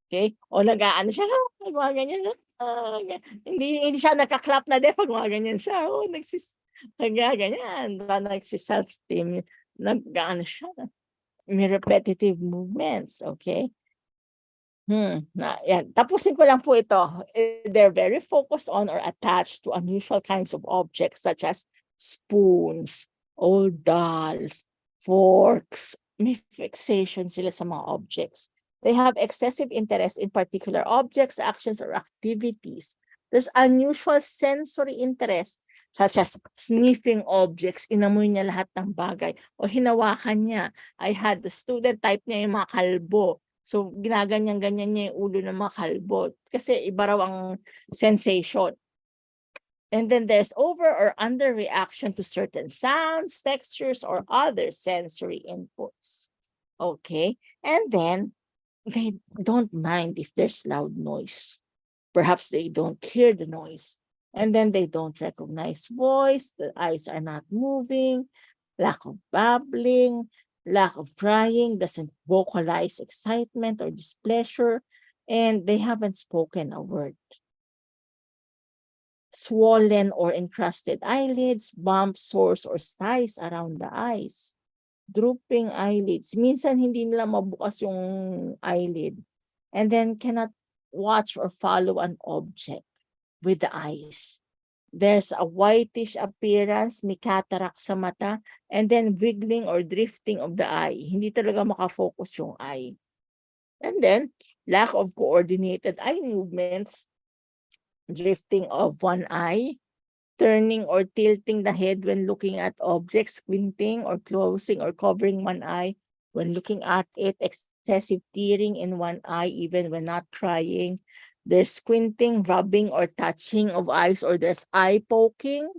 Okay? O nag-aano siya, mga ganyan. Hindi siya nagka-clap na din pag mga ganyan siya. Ganyan. Nagsi-self-esteem. Nag-aano siya. May repetitive movements. Okay? Yan. Tapusin ko lang po ito. They're very focused on or attached to unusual kinds of objects such as spoons, old dolls, forks. May fixation sila sa mga objects. They have excessive interest in particular objects, actions, or activities. There's unusual sensory interest such as sniffing objects. Inamoy niya lahat ng bagay o hinawakan niya. I had the student type niya yung mga kalbo. So, ginaganyan-ganyan niya yung ulo ng mga kalbo. Kasi iba raw ang sensation. And then there's over or under reaction to certain sounds, textures, or other sensory inputs. Okay? And then, they don't mind if there's loud noise. Perhaps they don't hear the noise. And then they don't recognize voice. The eyes are not moving. Lack of babbling. Lack of crying, doesn't vocalize excitement or displeasure, and they haven't spoken a word. Swollen or encrusted eyelids, bumps, sores, or styes around the eyes. Drooping eyelids. Minsan hindi nila mabukas yung eyelid. And then cannot watch or follow an object with the eyes. There's a whitish appearance, may cataract sa mata, and then wiggling or drifting of the eye. Hindi talaga makafocus yung eye. And then, lack of coordinated eye movements, drifting of one eye, turning or tilting the head when looking at objects, squinting or closing or covering one eye when looking at it, excessive tearing in one eye even when not crying. There's squinting, rubbing, or touching of eyes, or there's eye poking,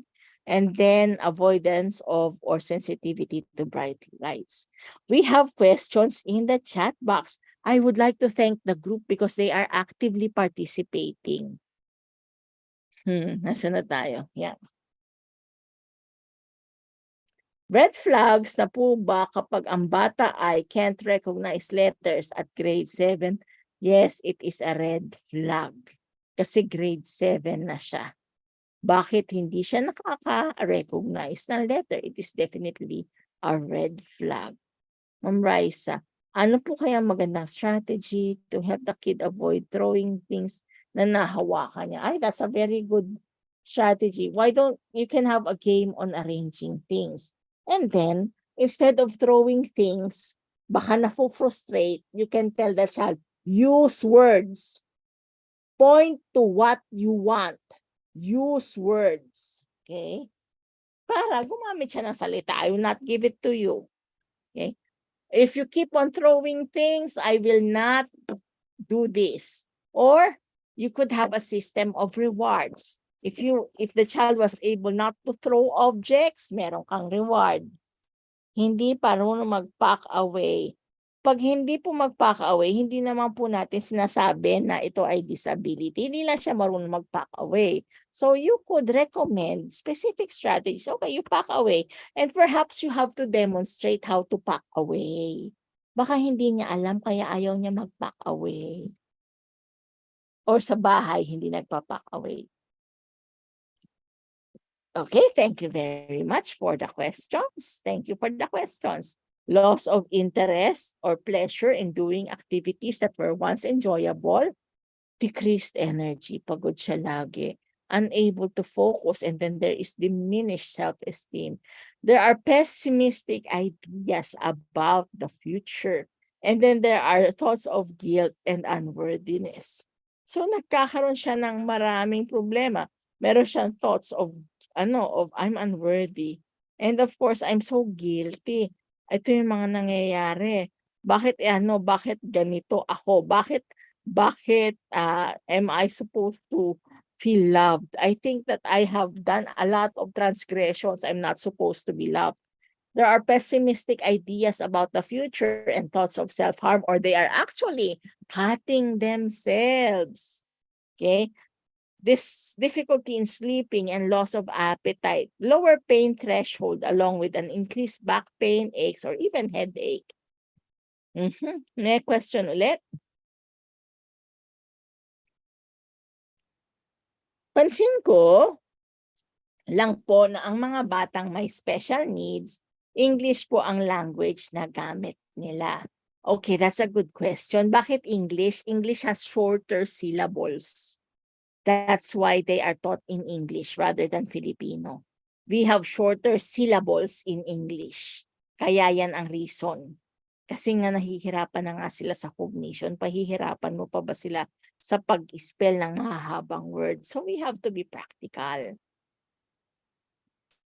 and then avoidance of or sensitivity to bright lights. We have questions in the chat box. I would like to thank the group because they are actively participating. Nasa na tayo? Yeah. Red flags na po ba kapag ang bata ay can't recognize letters at grade 7? Yes, it is a red flag. Kasi grade 7 na siya. Bakit hindi siya nakaka-recognize ng letter? It is definitely a red flag. Ma'am Raisa, ano po kaya magandang strategy to help the kid avoid throwing things na nahawakan niya? Ay, that's a very good strategy. Why don't you can have a game on arranging things? And then, instead of throwing things, baka na-frustrate, you can tell the child, use words. Point to what you want. Use words. Okay? Para gumamit siya ng salita. I will not give it to you. Okay? If you keep on throwing things, I will not do this. Or you could have a system of rewards. If the child was able not to throw objects, meron kang reward. Hindi parunong mag-pack away. Pag hindi po mag-pack away, hindi naman po natin sinasabi na ito ay disability. Hindi lang siya marunong mag-pack away. So you could recommend specific strategies. Okay, you pack away. And perhaps you have to demonstrate how to pack away. Baka hindi niya alam kaya ayaw niya mag-pack away. Or sa bahay, hindi nagpa-pack away. Okay, thank you very much for the questions. Thank you for the questions. Loss of interest or pleasure in doing activities that were once enjoyable, decreased energy, pagod siya lagi, unable to focus, and then there is diminished self-esteem. There are pessimistic ideas about the future, and then there are thoughts of guilt and unworthiness. So nagkakaroon siya ng maraming problema. Meron siyang thoughts of I'm unworthy. And of course, I'm so guilty. Ito yung mga nangyayari. Bakit ganito ako? Bakit am I supposed to feel loved? I think that I have done a lot of transgressions. I'm not supposed to be loved. There are pessimistic ideas about the future and thoughts of self-harm, or they are actually cutting themselves. Okay? This difficulty in sleeping and loss of appetite, lower pain threshold along with an increased back pain, aches, or even headache. May question ulit? Pansin ko lang po na ang mga batang may special needs, English po ang language na gamit nila. Okay, that's a good question. Bakit English? English has shorter syllables. That's why they are taught in English rather than Filipino. We have shorter syllables in English. Kaya yan ang reason. Kasi nga nahihirapan na nga sila sa cognition, pahihirapan mo pa ba sila sa pag-spell ng mahahabang word? So we have to be practical.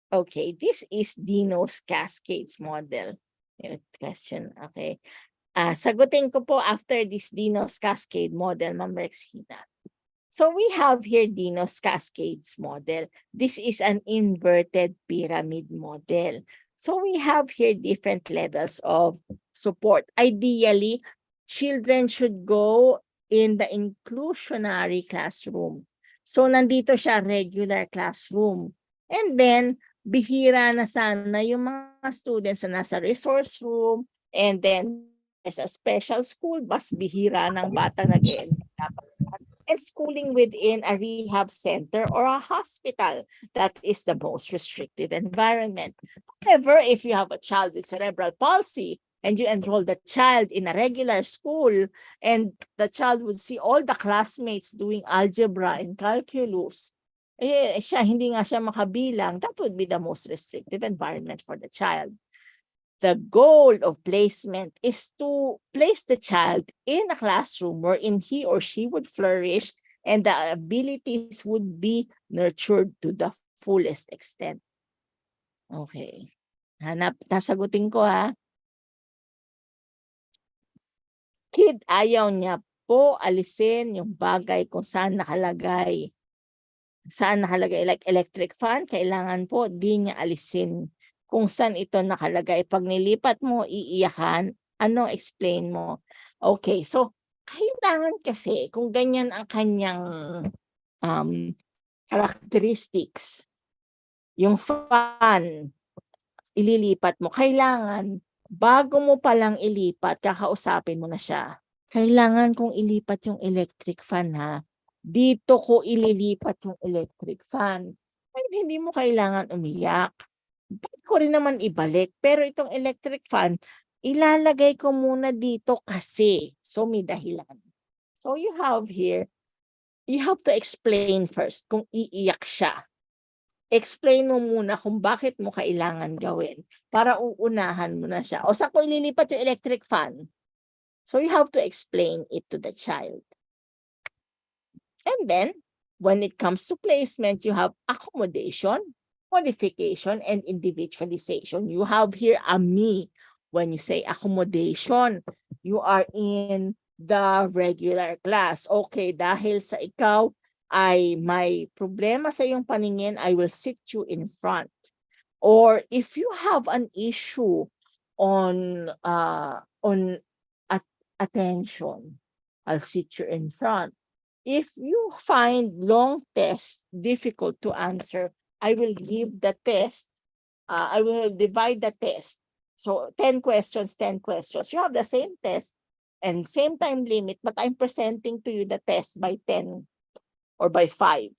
Okay, this is Dino's Cascades model. Question, okay. Sagutin ko po after this Dino's Cascade model, Ma'am Rexina. So we have here Dino's Cascades model. This is an inverted pyramid model. So we have here different levels of support. Ideally, children should go in the inclusionary classroom. So nandito siya regular classroom. And then, bihira na sana yung mga students na nasa resource room. And then, as a special school, bas bihira ng bata and schooling within a rehab center or a hospital. That is the most restrictive environment. However, if you have a child with cerebral palsy and you enroll the child in a regular school and the child would see all the classmates doing algebra and calculus, hindi nga siya makabilang, that would be the most restrictive environment for the child. The goal of placement is to place the child in a classroom wherein he or she would flourish and the abilities would be nurtured to the fullest extent. Okay. Nasagutin ko ha. Kid, ayaw niya po alisin yung bagay kung saan nakalagay. Saan nakalagay? Like electric fan, kailangan po di niya alisin kung saan ito nakalagay. Pag nilipat mo, iiyakan, explain mo. Okay, so kailangan kasi kung ganyan ang kanyang characteristics, yung fan, ililipat mo, kailangan bago mo palang ilipat, kakausapin mo na siya. Kailangan kong ilipat yung electric fan ha. Dito ko ililipat yung electric fan. Ay, hindi mo kailangan umiyak. Pwede ko rin naman ibalik. Pero itong electric fan, ilalagay ko muna dito kasi. So, may dahilan. So, you have to explain first kung iiyak siya. Explain mo muna kung bakit mo kailangan gawin para uunahan mo na siya. O saan ko ililipat yung electric fan? So, you have to explain it to the child. And then, when it comes to placement, you have accommodation, modification, and individualization. You have here a me. When you say accommodation, you are in the regular class. Okay, dahil sa ikaw ay may problema sa iyong paningin, I will sit you in front. Or if you have an issue on attention, I'll sit you in front. If you find long tests difficult to answer, I will give the test. I will divide the test. So 10 questions, 10 questions. You have the same test and same time limit, but I'm presenting to you the test by 10 or by 5.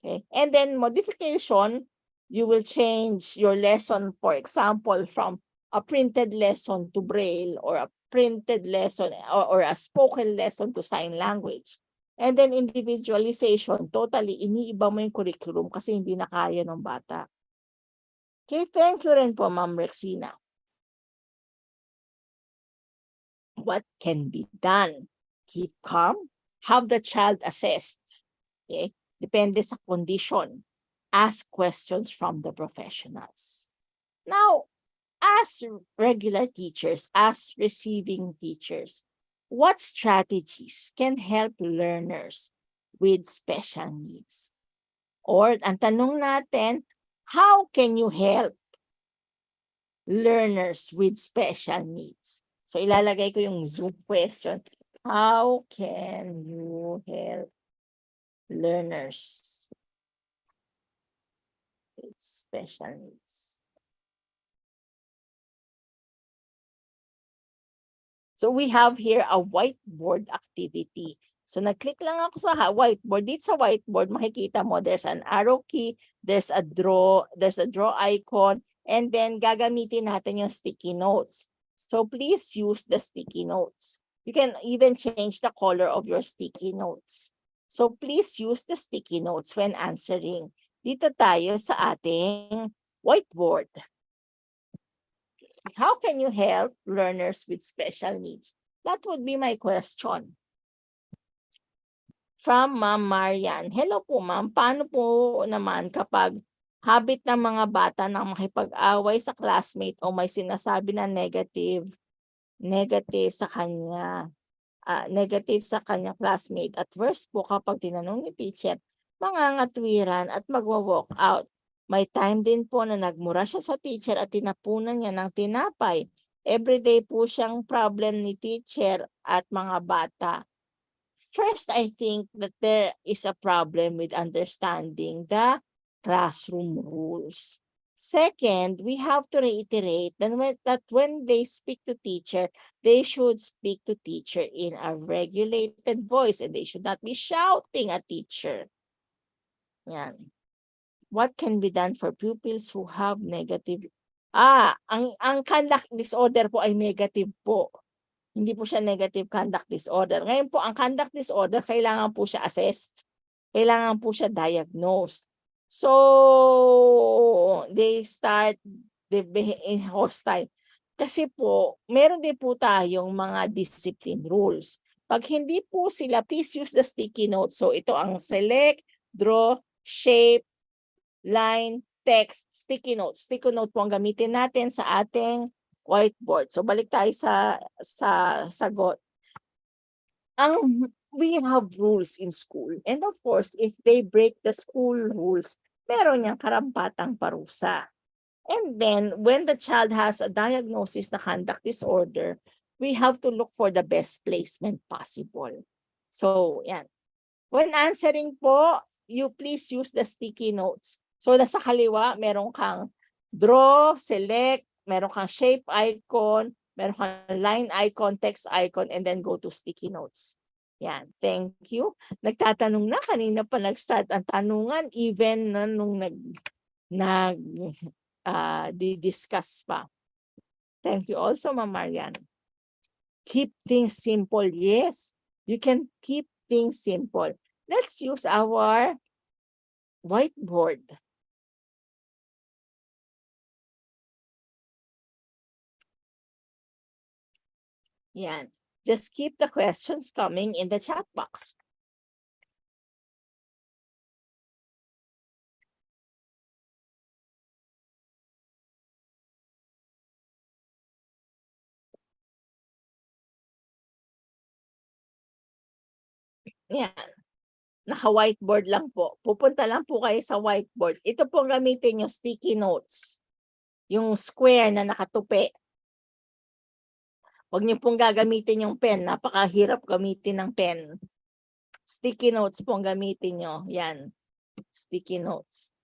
Okay. And then modification, you will change your lesson, for example, from a printed lesson to Braille, or a printed lesson or a spoken lesson to sign language. And then individualization, totally iniiba mo yung curriculum kasi hindi na kaya ng bata. Okay, thank you rin po, Ma'am Rexina. What can be done? Keep calm, have the child assessed. Okay, depende sa condition. Ask questions from the professionals. Now, as regular teachers, as receiving teachers, what strategies can help learners with special needs? Or ang tanong natin, how can you help learners with special needs? So ilalagay ko yung Zoom question. How can you help learners with special needs? So we have here a whiteboard activity. So nag-click lang ako sa whiteboard. Dito sa whiteboard, makikita mo there's an arrow key, there's a draw icon, and then gagamitin natin yung sticky notes. So please use the sticky notes. You can even change the color of your sticky notes. So please use the sticky notes when answering. Dito tayo sa ating whiteboard. How can you help learners with special needs? That would be my question. From Ma'am Marian. Hello po, ma'am. Paano po naman kapag habit ng mga bata na makipag-away sa classmate o may sinasabi na negative sa kanya, negative sa kanyang classmate? At worst po kapag tinanong ni teacher, mangangatwiran at magwa-walk out. May time din po na nagmura siya sa teacher at tinapunan niya ng tinapay. Everyday po siyang problem ni teacher at mga bata. First, I think that there is a problem with understanding the classroom rules. Second, we have to reiterate that when they speak to teacher, they should speak to teacher in a regulated voice and they should not be shouting at teacher. Yan. What can be done for pupils who have negative? Ang conduct disorder po ay negative po. Hindi po siya negative conduct disorder. Ngayon po, ang conduct disorder, kailangan po siya assessed. Kailangan po siya diagnosed. So, they start being hostile. Kasi po, meron din po tayong mga discipline rules. Pag hindi po sila, please use the sticky note. So, ito ang select, draw, shape, line, text, sticky note. Sticky note po ang gamitin natin sa ating whiteboard. So balik tayo sa sagot. We have rules in school. And of course, if they break the school rules, meron niyang karampatang parusa. And then, when the child has a diagnosis na conduct disorder, we have to look for the best placement possible. So, yan. When answering po, you please use the sticky notes. So, nasa kaliwa, meron kang draw, select, meron kang shape icon, meron kang line icon, text icon, and then go to sticky notes. Yan, thank you. Nagtatanong na, kanina pa nag-start ang tanungan, even nung di-discuss pa. Thank you also, Ma'am Marian. Keep things simple. Yes, you can keep things simple. Let's use our whiteboard. Yan. Just keep the questions coming in the chat box. Yan. Naka-whiteboard lang po. Pupunta lang po kayo sa whiteboard. Ito pong gamitin yung sticky notes. Yung square na nakatupi. Huwag niyo pong gagamitin yung pen. Napakahirap gamitin ng pen. Sticky notes pong gamitin nyo. Yan. Sticky notes.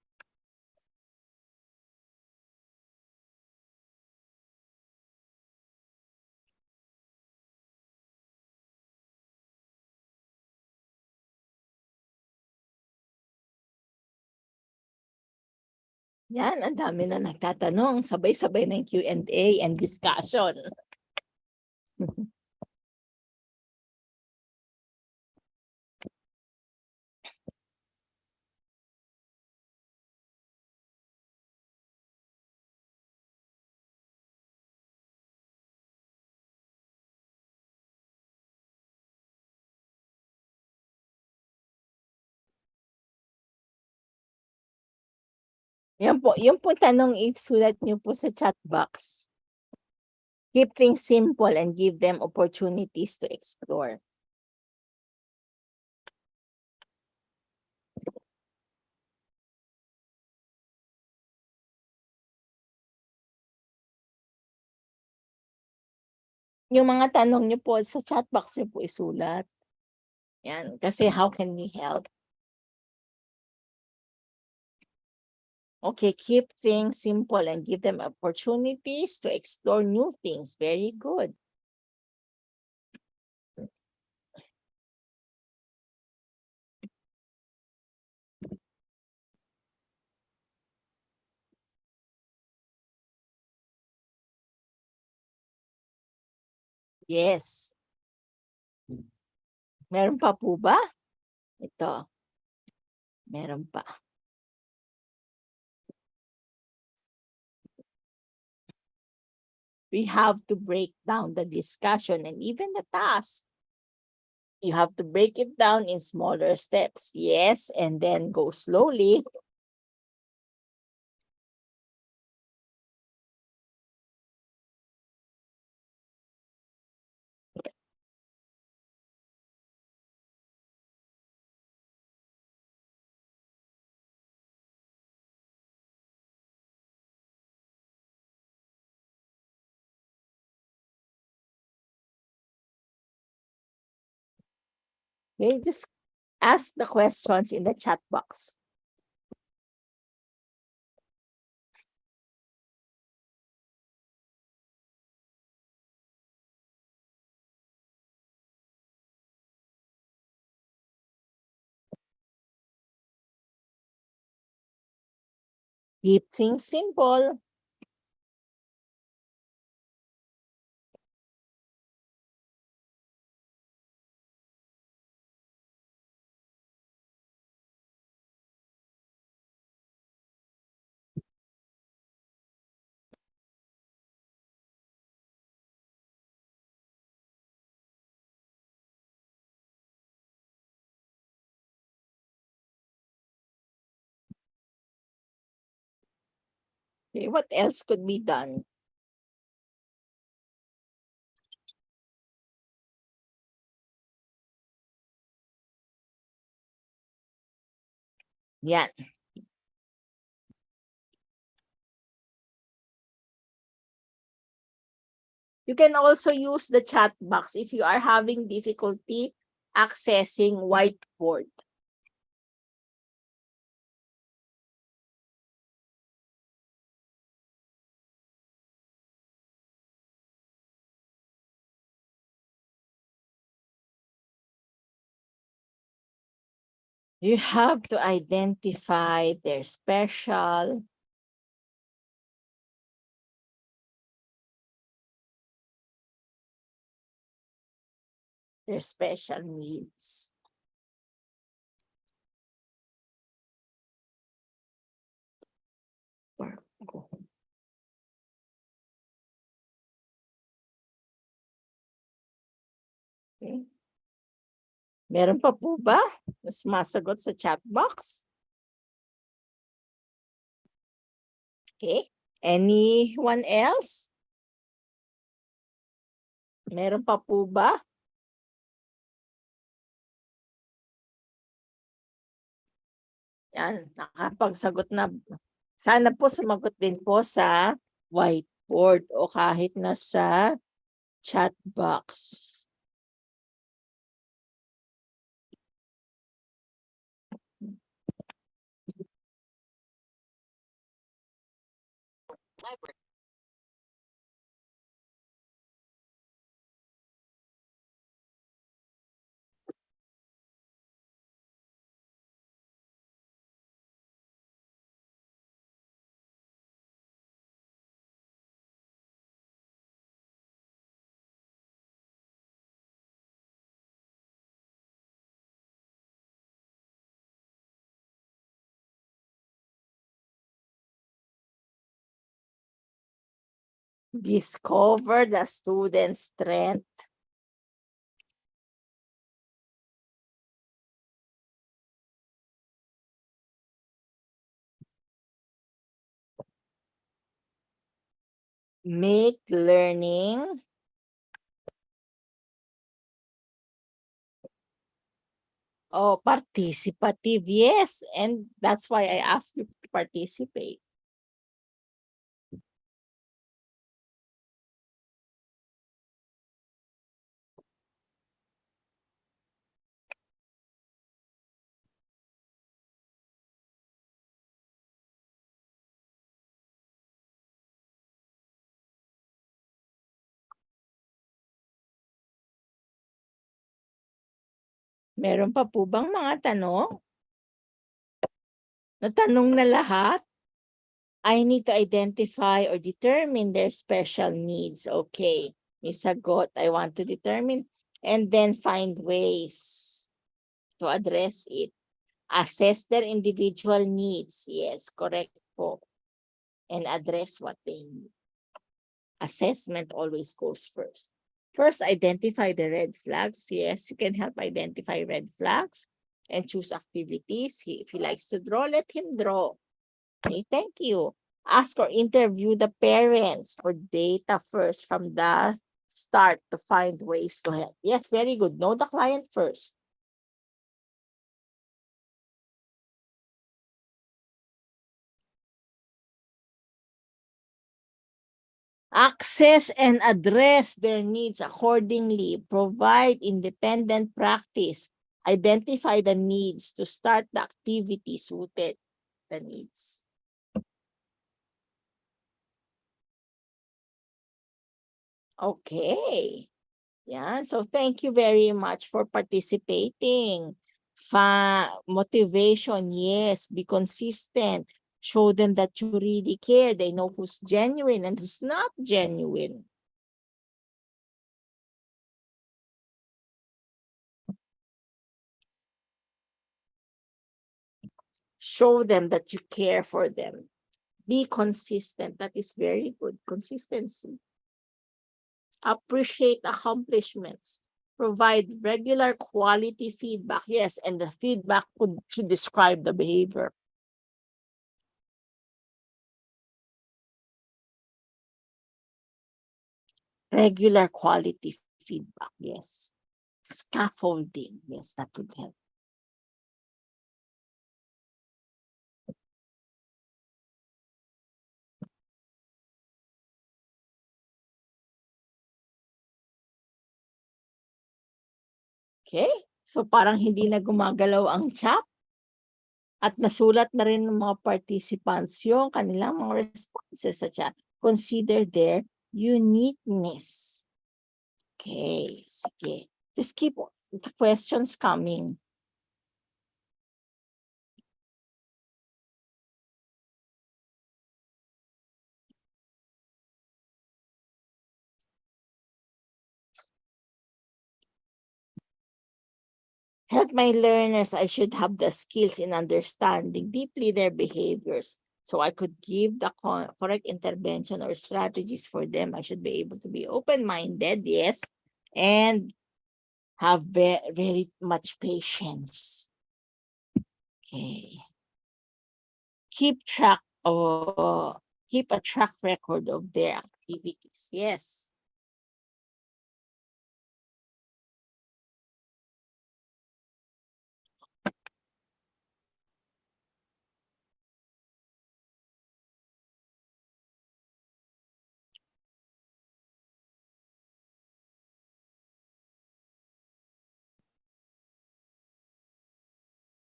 Yan, ang dami na nagtatanong. Sabay-sabay ng Q&A and discussion. Yan po, yung po tanong isulat niyo po sa chat box. Keep things simple and give them opportunities to explore. Yung mga tanong niyo po sa chat box niyo po isulat. Yan, kasi how can we help? Okay, keep things simple and give them opportunities to explore new things. Very good. Yes. Meron pa po ba? Ito. Meron pa. We have to break down the discussion and even the task. You have to break it down in smaller steps. Yes, and then go slowly. Okay, just ask the questions in the chat box. Keep things simple. Okay, what else could be done? Yan. You can also use the chat box if you are having difficulty accessing whiteboard. You have to identify their special needs. Okay. Meron pa po ba? Mas masagot sa chat box? Okay. Anyone else? Meron pa po ba? Yan, nakapagsagot na. Sana po sumagot din po sa whiteboard o kahit na sa chat box. Discover the student's strength. Make learning participative. Yes, and that's why I asked you to participate. Meron pa po bang mga tanong? Natanong na lahat? I need to identify or determine their special needs. Okay. May sagot. I want to determine and then find ways to address it. Assess their individual needs. Yes, correct po. And address what they need. Assessment always goes first. First, identify the red flags. Yes, you can help identify red flags and choose activities. If he likes to draw, let him draw. Okay, thank you. Ask or interview the parents for data first from the start to find ways to help. Yes, very good. Know the client first. Access and address their needs accordingly. Provide independent practice. Identify the needs to start the activity suited the needs. Okay. Yeah, so thank you very much for participating. Motivation, yes, be consistent. Show them that you really care. They know who's genuine and who's not genuine. Show them that you care for them. Be consistent. That is very good. Consistency. Appreciate accomplishments. Provide regular quality feedback. Yes, and the feedback should describe the behavior. Regular quality feedback. Yes. Scaffolding. Yes, that would help. Okay? So parang hindi na gumagalaw ang chat at nasulat na rin ng mga participants yung kanilang mga responses sa chat. Consider their uniqueness. Okay, sige. Just keep the questions coming. help my learners, I should have the skills in understanding deeply their behaviors. So I could give the correct intervention or strategies for them. I should be able to be open-minded, yes, and have very much patience. Okay. Keep a track record of their activities. Yes.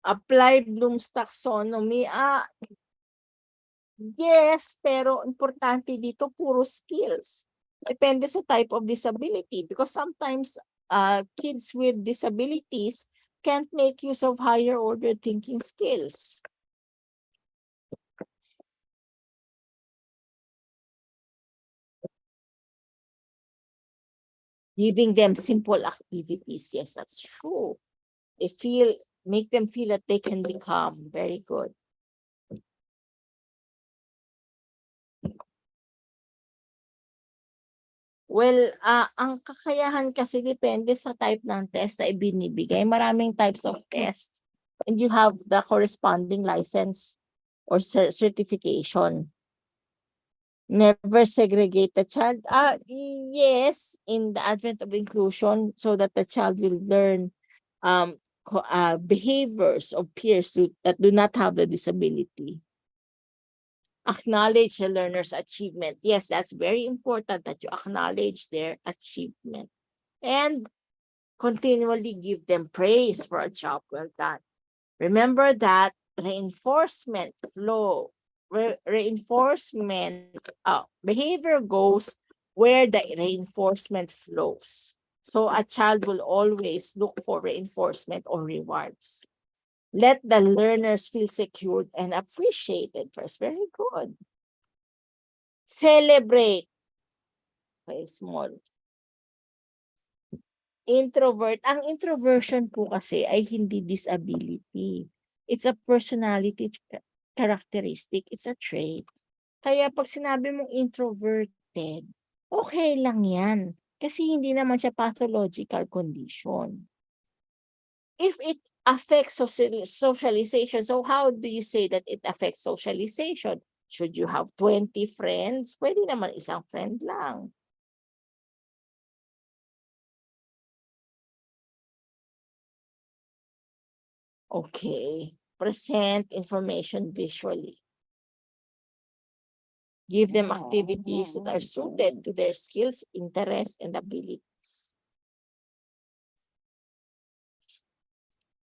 Apply Bloom's taxonomy. Yes, pero importante dito puro skills. Depende sa type of disability because sometimes kids with disabilities can't make use of higher order thinking skills. Giving them simple activities. Yes, that's true. Make them feel that they can become very good. Well, ang kakayahan kasi depende sa type ng test na ibinibigay. Maraming types of tests. And you have the corresponding license or certification. Never segregate the child. Yes, in the advent of inclusion, so that the child will learn behaviors of peers that do not have the disability. Acknowledge the learner's achievement. Yes, that's very important that you acknowledge their achievement. And continually give them praise for a job well done. Remember that reinforcement behavior goes where the reinforcement flows. So a child will always look for reinforcement or rewards. Let the learners feel secured and appreciated first. Very good. Celebrate. Okay, small. Introvert. Ang introversion po kasi ay hindi disability. It's a personality characteristic. It's a trait. Kaya pag sinabi mong introverted, okay lang yan. Kasi hindi naman siya pathological condition. If it affects socialization, so how do you say that it affects socialization? Should you have 20 friends? Pwede naman isang friend lang. Okay. Present information visually. Give them activities that are suited to their skills, interests, and abilities.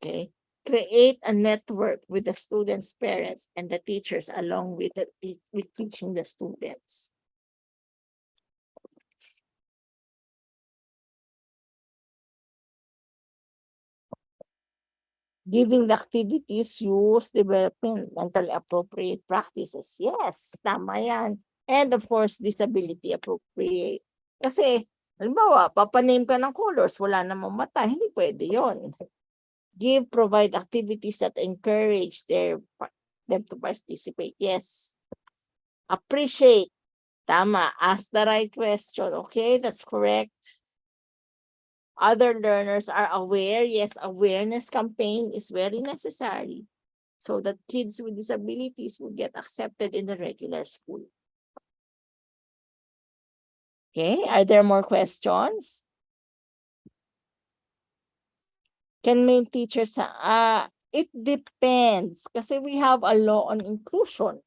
Okay. Create a network with the students' parents and the teachers along with teaching the students. Giving the activities use, developing mentally appropriate practices. Yes, tama yan. And of course, disability appropriate. Kasi, halimbawa, papaname ka ng colors, wala namang mata, hindi pwede yon. Provide activities that encourage them to participate. Yes. Appreciate. Tama. Ask the right question. Okay, that's correct. Other learners are aware. Yes, awareness campaign is very necessary so that kids with disabilities will get accepted in the regular school. Okay, are there more questions? Can male teachers, it depends kasi we have a law on inclusion.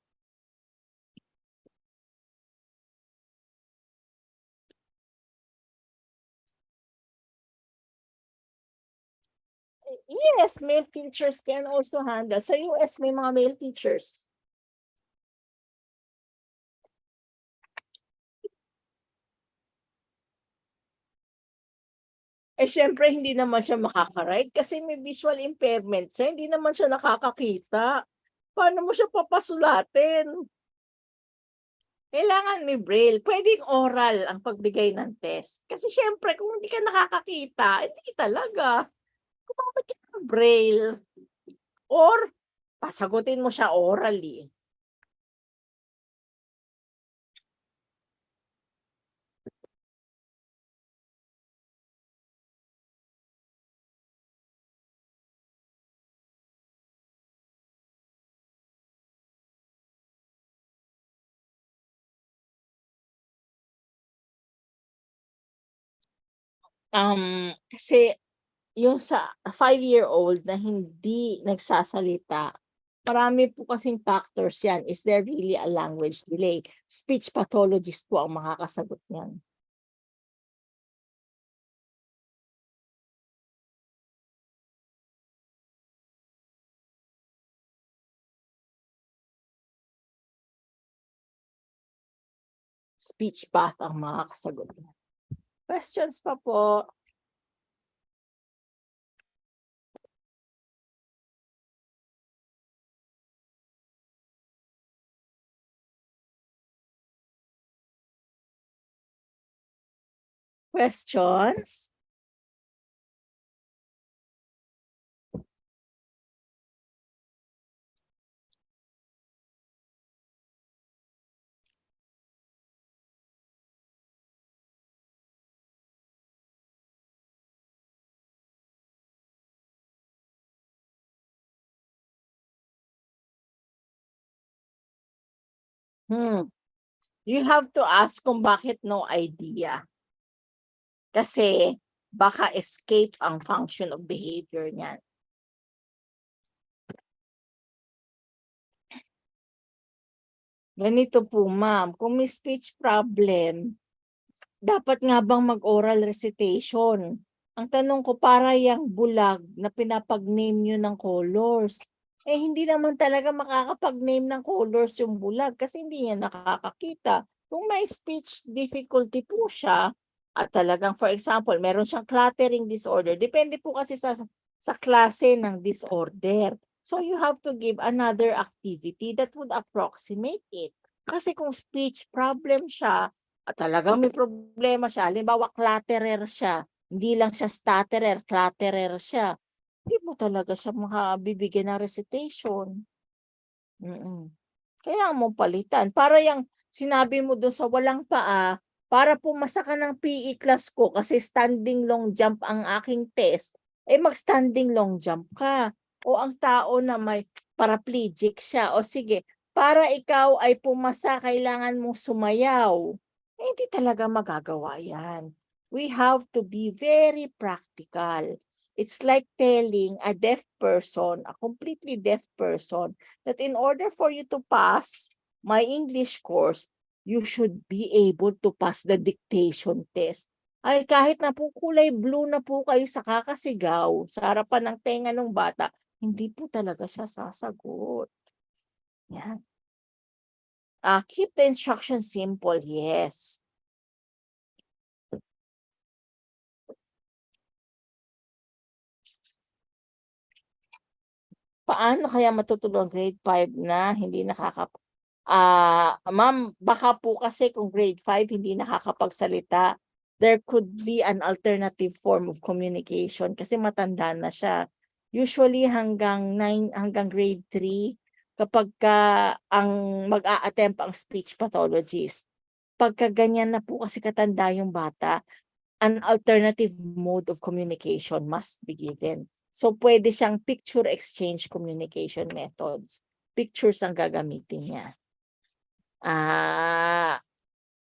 Yes, male teachers can also handle. Sa US, may mga male teachers. Syempre, hindi naman siya makaka-write kasi may visual impairment siya. Hindi naman siya nakakakita. Paano mo siya papasulatin? Kailangan may braille. Pwedeng oral ang pagbigay ng test. Kasi syempre, kung hindi ka nakakakita, hindi talaga. Kung bakit ka Braille, or pasagutin mo siya orally. Kasi yung sa 5-year-old na hindi nagsasalita, marami po kasing factors yan. Is there really a language delay? Speech pathologist po ang makakasagot niyan. Speech path ang makakasagot niyan. Questions pa po? Questions? You have to ask kung bakit no idea. Kasi baka escape ang function of behavior niyan. Ganito po, ma'am, kung may speech problem, dapat nga bang mag-oral recitation? Ang tanong ko, para yung bulag na pinapag-name nyo ng colors. Hindi naman talaga makakapag-name ng colors yung bulag kasi hindi niya nakakakita. Kung may speech difficulty po siya, at talagang, for example, meron siyang cluttering disorder, depende po kasi sa klase ng disorder. So you have to give another activity that would approximate it. Kasi kung speech problem siya, at talagang may problema siya, halimbawa clutterer siya, hindi lang siya stutterer, clutterer siya, hindi mo talaga siya makabibigyan ng recitation. Kailangan mo palitan. Para yung sinabi mo doon sa walang paa, para pumasa ka ng PE class ko kasi standing long jump ang aking test, mag-standing long jump ka. O ang tao na may paraplegic siya, o sige, para ikaw ay pumasa, kailangan mong sumayaw. Hindi talaga magagawa yan. We have to be very practical. It's like telling a deaf person, a completely deaf person, that in order for you to pass my English course, you should be able to pass the dictation test. Ay, kahit na po kulay blue na po kayo sa kakasigaw, sa harapan ng tenga ng bata, hindi po talaga siya sasagot. Yan. Keep the instruction simple, yes. Paano kaya matutulong grade 5 na hindi ma'am, baka po kasi kung grade 5 hindi nakakapagsalita, there could be an alternative form of communication kasi matanda na siya. Usually hanggang grade 3, kapag ang mag-a-attempt ang speech pathologist, pagka ganyan na po kasi katanda yung bata, an alternative mode of communication must be given. So, pwede siyang picture exchange communication methods. Pictures ang gagamitin niya.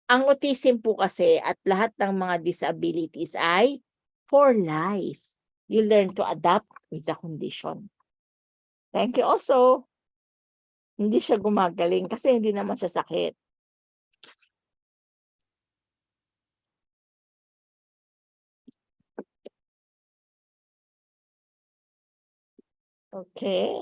Ang autism po kasi at lahat ng mga disabilities ay for life. You learn to adapt with the condition. Thank you also. Hindi siya gumagaling kasi hindi naman siya sakit. Okay.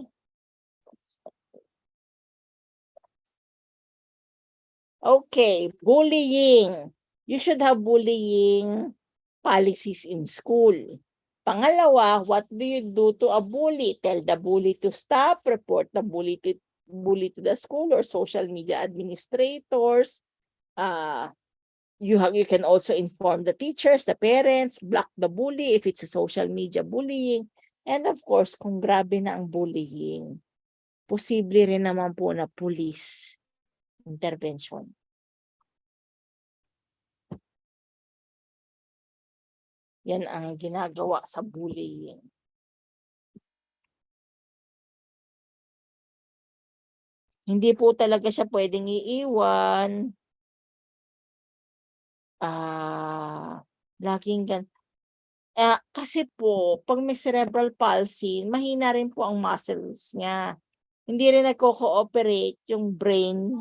Okay, bullying. You should have bullying policies in school. Pangalawa, what do you do to a bully? Tell the bully to stop, report the bully to the school or social media administrators. You can also inform the teachers, the parents, block the bully if it's a social media bullying. And of course, kung grabe na ang bullying, posible rin naman po na police intervention. Yan ang ginagawa sa bullying. Hindi po talaga siya pwedeng iiwan. Laging kasi po, pag may cerebral palsy, mahina rin po ang muscles niya. Hindi rin nagko-cooperate yung brain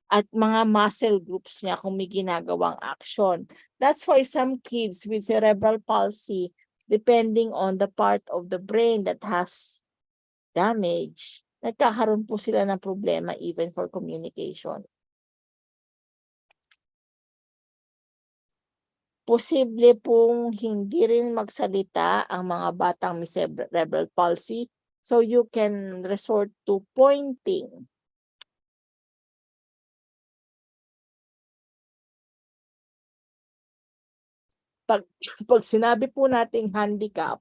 at mga muscle groups niya kung may ginagawang action. That's why some kids with cerebral palsy, depending on the part of the brain that has damage, nagkakaroon po sila ng problema even for communication. Posible pong hindi rin magsalita ang mga batang may cerebral palsy, so you can resort to pointing. Pag sinabi po nating handicap,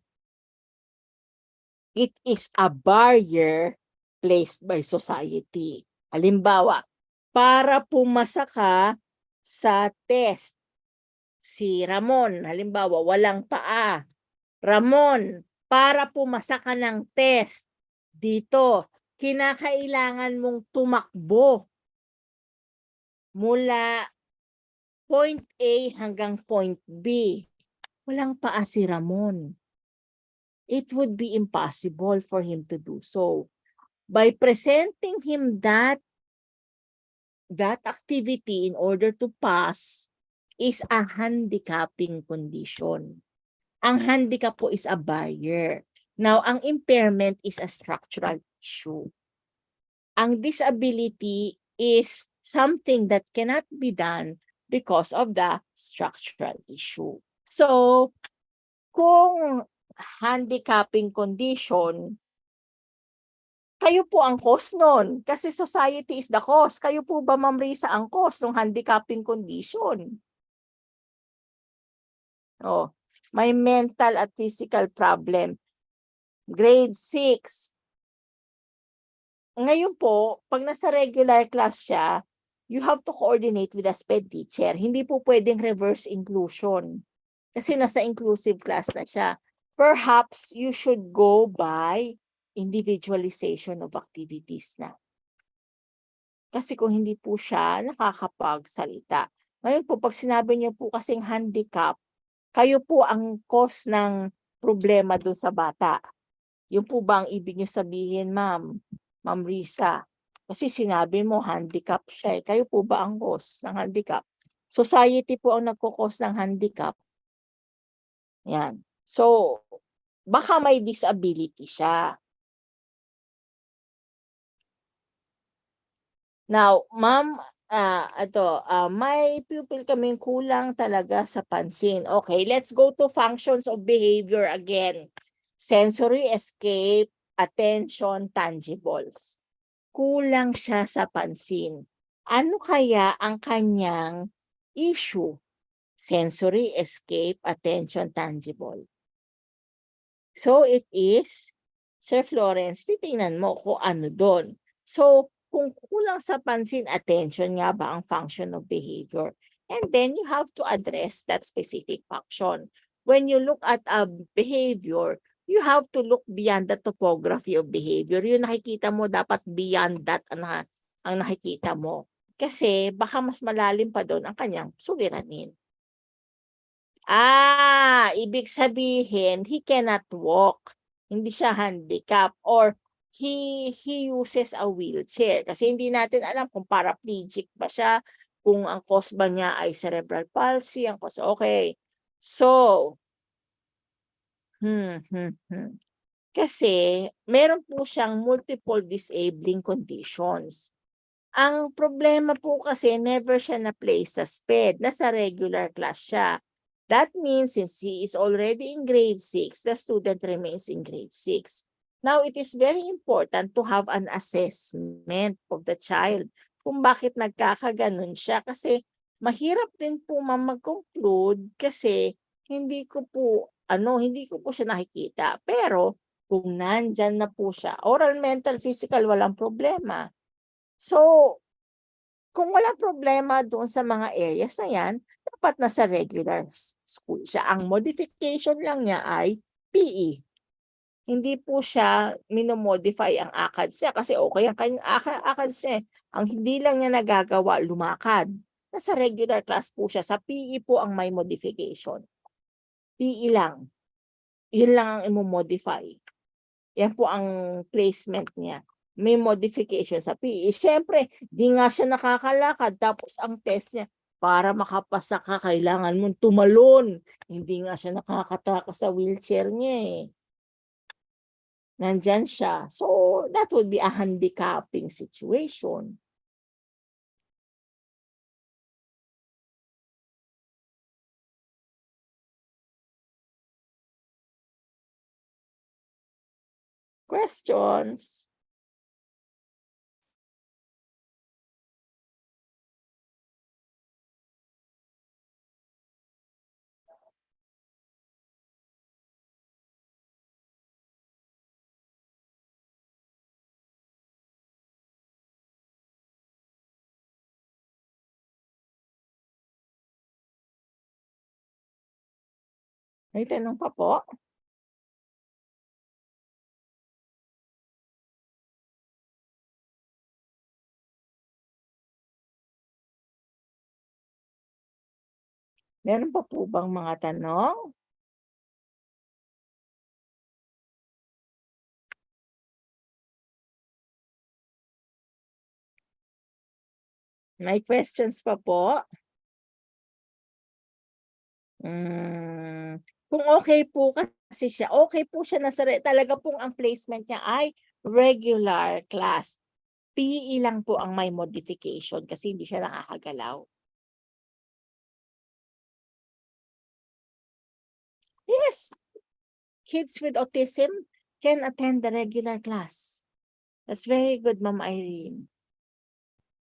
it is a barrier placed by society. Halimbawa, para pumasa ka sa test, si Ramon, halimbawa, walang paa. Ramon, para pumasa ka ng test, dito, kinakailangan mong tumakbo mula point A hanggang point B. Walang paa si Ramon. It would be impossible for him to do so. By presenting him that activity in order to pass is a handicapping condition. Ang handicap po is a barrier. Now, ang impairment is a structural issue. Ang disability is something that cannot be done because of the structural issue. So, kung handicapping condition, kayo po ang cause nun. Kasi society is the cause. Kayo po ba, Ma'am Risa, ang cause ng handicapping condition? Oh, may mental at physical problem. Grade 6. Ngayon po, pag nasa regular class siya, you have to coordinate with a SPED teacher. Hindi po pwedeng reverse inclusion. Kasi nasa inclusive class na siya. Perhaps you should go by individualization of activities na. Kasi kung hindi po siya nakakapagsalita. Ngayon po, pag sinabi niyo po kasing handicap, kayo po ang cause ng problema dun sa bata. Yun po ba ang ibig niyo sabihin, Ma'am Risa? Kasi sinabi mo handicap siya. Kayo po ba ang cause ng handicap? Society po ang nagko-cause ng handicap. Yan. So, baka may disability siya. Now, Ma'am, may pupil kaming kulang talaga sa pansin. Okay, let's go to functions of behavior again. Sensory escape, attention, tangibles. Kulang siya sa pansin. Ano kaya ang kanyang issue? Sensory escape, attention, tangible. So it is, Sir Florence, titingnan mo kung ano doon. So, kung kulang sa pansin, attention nga ba ang function of behavior? And then you have to address that specific function. When you look at a behavior, you have to look beyond the topography of behavior. Yung nakikita mo, dapat beyond that ang nakikita mo. Kasi baka mas malalim pa doon ang kanyang suliranin. Ibig sabihin, he cannot walk. Hindi siya handicap or he uses a wheelchair. Kasi hindi natin alam kung paraplegic ba siya, kung ang cause ba niya ay cerebral palsy, ang cause. Okay. So, kasi meron po siyang multiple disabling conditions. Ang problema po kasi never siya na-place sa SPED, nasa regular class siya. That means since he is already in grade 6, the student remains in grade 6. Now, it is very important to have an assessment of the child kung bakit nagkakaganon siya. Kasi mahirap din po mag-conclude kasi hindi ko po siya nakikita. Pero Kung nandyan na po siya, oral, mental, physical, walang problema. So, kung walang problema doon sa mga areas na yan, dapat nasa regular school siya. Ang modification lang niya ay PE. Hindi po siya minomodify ang ACADS niya kasi okay ang kanyang ACADS niya. Ang hindi lang niya nagagawa, lumakad. Nasa regular class po siya. Sa PE po ang may modification. PE lang. Yun lang ang imomodify. Yan po ang placement niya. May modification sa PE. Siyempre, di nga siya nakakalakad. Tapos ang test niya, para makapasa ka, kailangan mong tumalon. Hindi nga siya nakakatakas sa wheelchair niya eh. Nandyan siya. So, that would be a handicapping situation. Questions? May tanong pa po? Meron pa po bang mga tanong? May questions pa po? Kung okay po kasi siya, okay po siya talaga pong ang placement niya ay regular class. PE lang po ang may modification kasi hindi siya nakakagalaw. Yes, kids with autism can attend the regular class. That's very good, Ma'am Irene.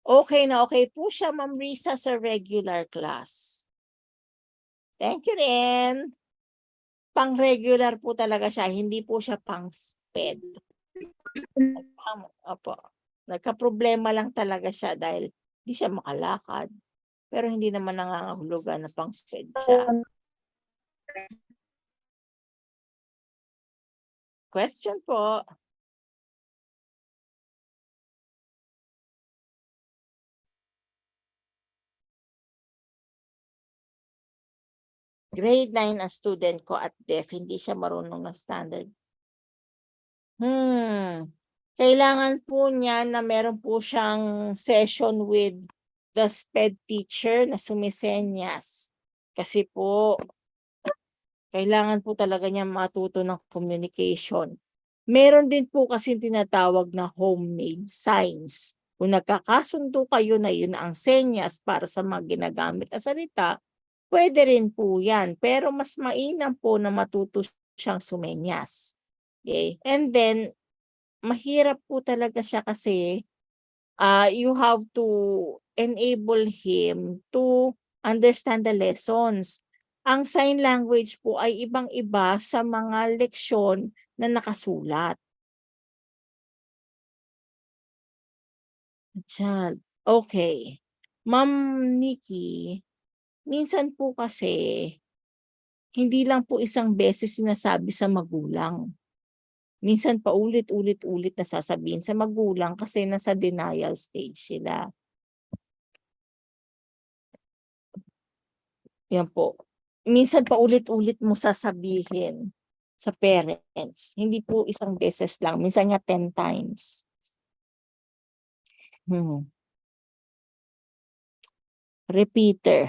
Okay na okay po siya, Ma'am Risa, sa regular class. Thank you rin. Pang-regular po talaga siya, hindi po siya pang-SPED. Opo. Nagka-problema lang talaga siya dahil hindi siya makalakad. Pero hindi naman nangangahulugan na pang-SPED siya. Question po. Grade 9 ang student ko at deaf, hindi siya marunong ng standard. Kailangan po niya na meron po siyang session with the SPED teacher na sumisenyas. Kasi po, kailangan po talaga niya matuto ng communication. Meron din po kasi tinatawag na homemade signs. Kung nagkakasundo kayo na yun ang senyas para sa mga ginagamit na salita, pwede rin po yan. Pero mas mainam po na matuto siyang sumenyas. Okay? And then, mahirap po talaga siya kasi you have to enable him to understand the lessons. Ang sign language po ay ibang-iba sa mga leksyon na nakasulat. Child. Okay. Ma'am Nikki, minsan po kasi hindi lang po isang beses sinasabi sa magulang. Minsan paulit-ulit-ulit na sasabihin sa magulang kasi nasa denial stage sila. Yan po. Minsan paulit-ulit mo sasabihin sa parents. Hindi po isang beses lang. Minsan nga 10 times. Repeater.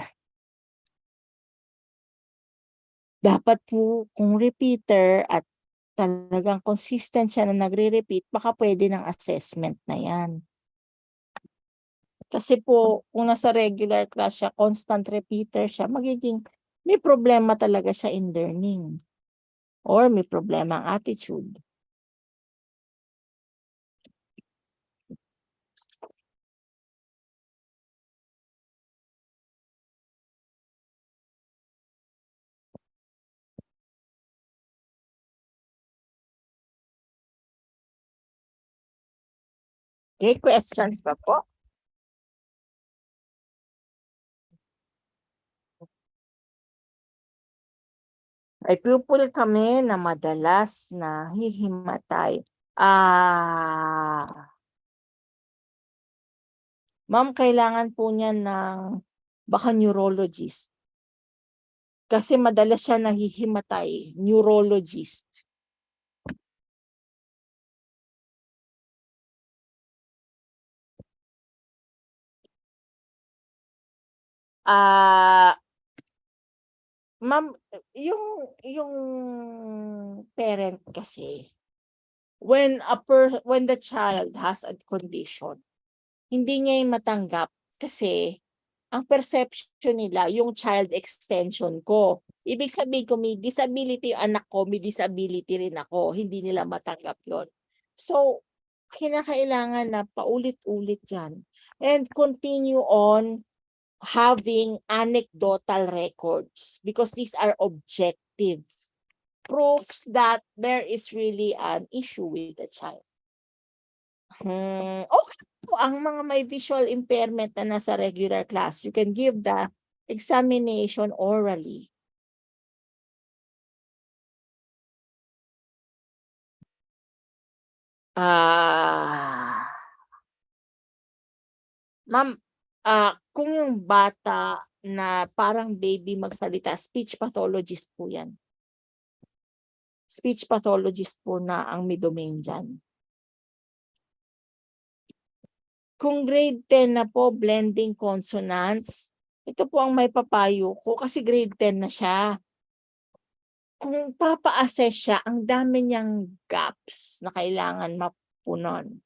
Dapat po kung repeater at talagang consistent siya na nagre-repeat, baka pwede ng assessment na yan. Kasi po, kung nasa regular class siya, constant repeater siya, magiging may problema talaga siya in learning. Or may problema ang attitude. Okay, questions pa po? May pupil kami na madalas na hihimatay. Ma'am, kailangan po niya ng baka neurologist. Kasi madalas siya nahihimatay, neurologist. Ma'am, yung parent kasi, when the child has a condition, hindi niya yung matanggap kasi ang perception nila, yung child extension ko. Ibig sabihin ko, may disability yung anak ko, may disability rin ako. Hindi nila matanggap yon. So, kinakailangan na paulit-ulit yan. And continue on having anecdotal records because these are objective proofs that there is really an issue with the child. Okay po ang mga may visual impairment na nasa regular class. You can give the examination orally. Ma'am, kung yung bata na parang baby magsalita, speech pathologist po yan. Speech pathologist po na ang may domain dyan. Kung grade 10 na po, blending consonants, ito po ang may papayo ko kasi grade 10 na siya. Kung papa-assess siya, ang dami niyang gaps na kailangan mapunon.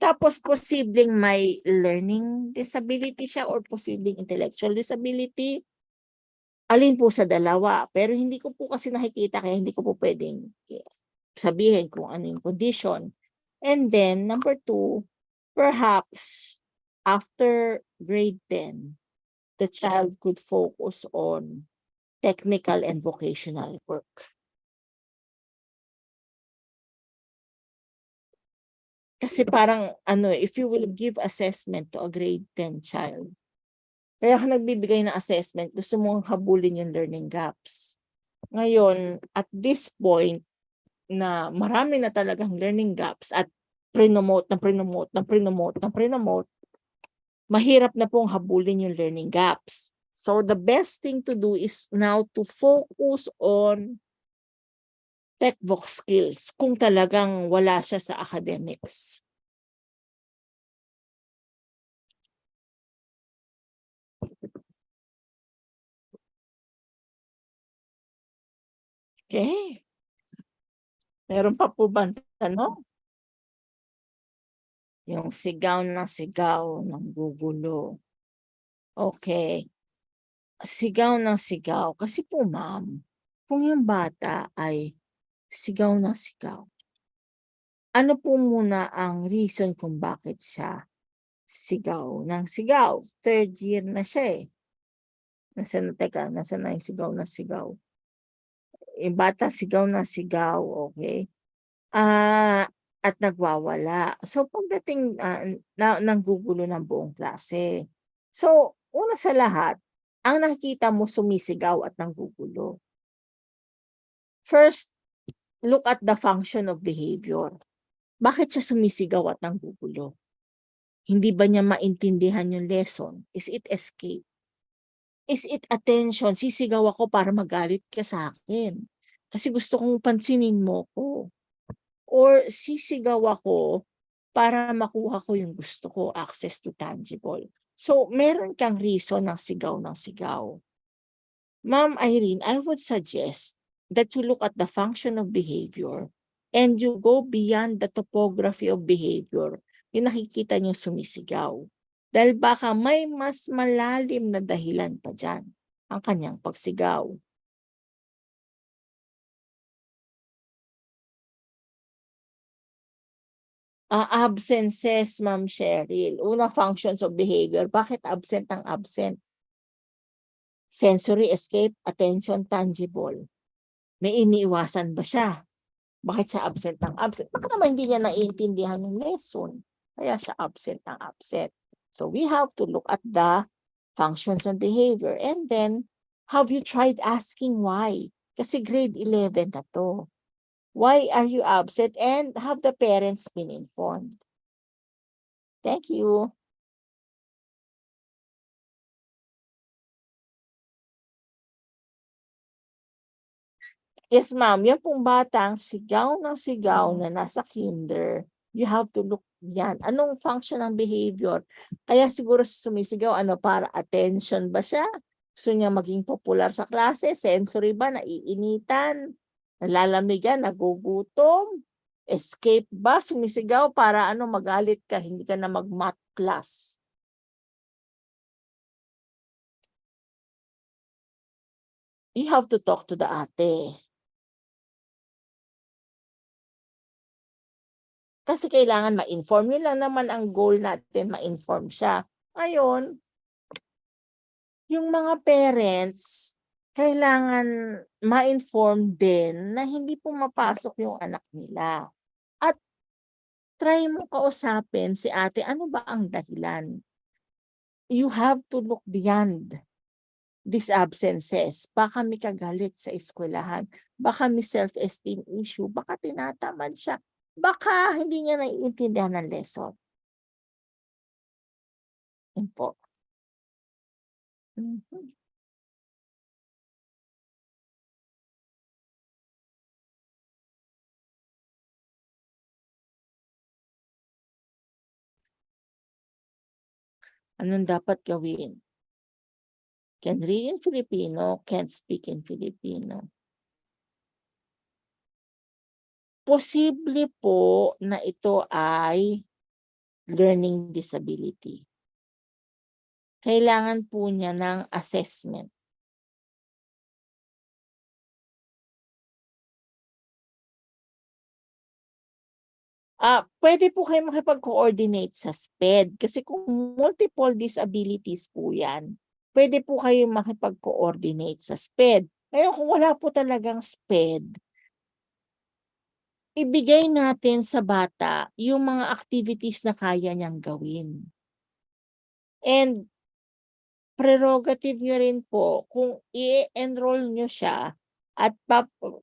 Tapos posibleng may learning disability siya or posibleng intellectual disability. Alin po sa dalawa. Pero hindi ko po kasi nakikita kaya hindi ko po pwedeng sabihin kung ano yung condition. And then, number 2, perhaps after grade 10, the child could focus on technical and vocational work. Kasi parang if you will give assessment to a grade 10 child, kaya ka nagbibigay ng assessment, gusto mong habulin yung learning gaps. Ngayon, at this point, na marami na talagang learning gaps at pre-nomote, mahirap na pong habulin yung learning gaps. So the best thing to do is now to focus on tech-voc skills kung talagang wala siya sa academics. Okay. Meron pa po ba tanong? Yung sigaw ng gugulo. Okay. Sigaw ng sigaw. Kasi po ma'am, kung yung bata ay sigaw ng sigaw, ano po muna ang reason kung bakit siya sigaw ng sigaw? Third year na siya eh. Nasaan na yung sigaw ng sigaw? Yung bata sigaw ng sigaw, okay? At nagwawala. So pagdating nanggugulo ng buong klase. So una sa lahat, ang nakikita mo sumisigaw at nanggugulo. First, look at the function of behavior. Bakit siya sumisigaw at nanggugulo? Hindi ba niya maintindihan yung lesson? Is it escape? Is it attention? Sisigaw ako para magalit ka sa akin. Kasi gusto kong pansinin mo ko. Or sisigaw ako para makuha ko yung gusto ko, access to tangible. So, meron kang reason ng sigaw ng sigaw. Ma'am Irene, I would suggest that you look at the function of behavior and you go beyond the topography of behavior. Yung nakikita niyo sumisigaw. Dahil baka may mas malalim na dahilan pa dyan ang kanyang pagsigaw. Absences, Ma'am Cheryl. Una, functions of behavior. Bakit absent ang absent? Sensory escape, attention, tangible. May iniiwasan ba siya? Bakit siya absent ang absent? Baka naman hindi niya naiintindihan yung lesson. Kaya siya absent ng absent. So we have to look at the functions and behavior. And then, have you tried asking why? Kasi grade 11 na to. Why are you absent? And have the parents been informed? Thank you. Yes, ma'am. Yan pong batang sigaw ng sigaw na nasa kinder, you have to look yan. Anong function ng behavior? Kaya siguro sumisigaw, para attention ba siya? Gusto niya maging popular sa klase? Sensory ba? Naiinitan? Nalalamigan? Nagugutom? Escape ba? Sumisigaw para magalit ka, hindi ka na mag-math class. You have to talk to the ate. Kasi kailangan ma-inform. Yun lang naman ang goal natin, ma-inform siya. Ngayon, yung mga parents, kailangan ma-inform din na hindi pumapasok yung anak nila. At try mo kausapin si ate, ano ba ang dahilan? You have to look beyond these absences. Baka may kagalit sa eskwelahan. Baka may self-esteem issue. Baka tinatamad siya. Baka hindi niya naiintindihan ng lesson. Yun po. Mhm. Anong dapat gawin? Can read in Filipino, can't speak in Filipino. Posible po na ito ay learning disability. Kailangan po niya ng assessment. Pwede po kayo makipag-coordinate sa SPED kasi kung multiple disabilities po yan, pwede po kayo makipag-coordinate sa SPED. Ngayon kung wala po talagang SPED, ibigay natin sa bata yung mga activities na kaya niyang gawin. And prerogative niyo rin po kung i-enroll niyo siya at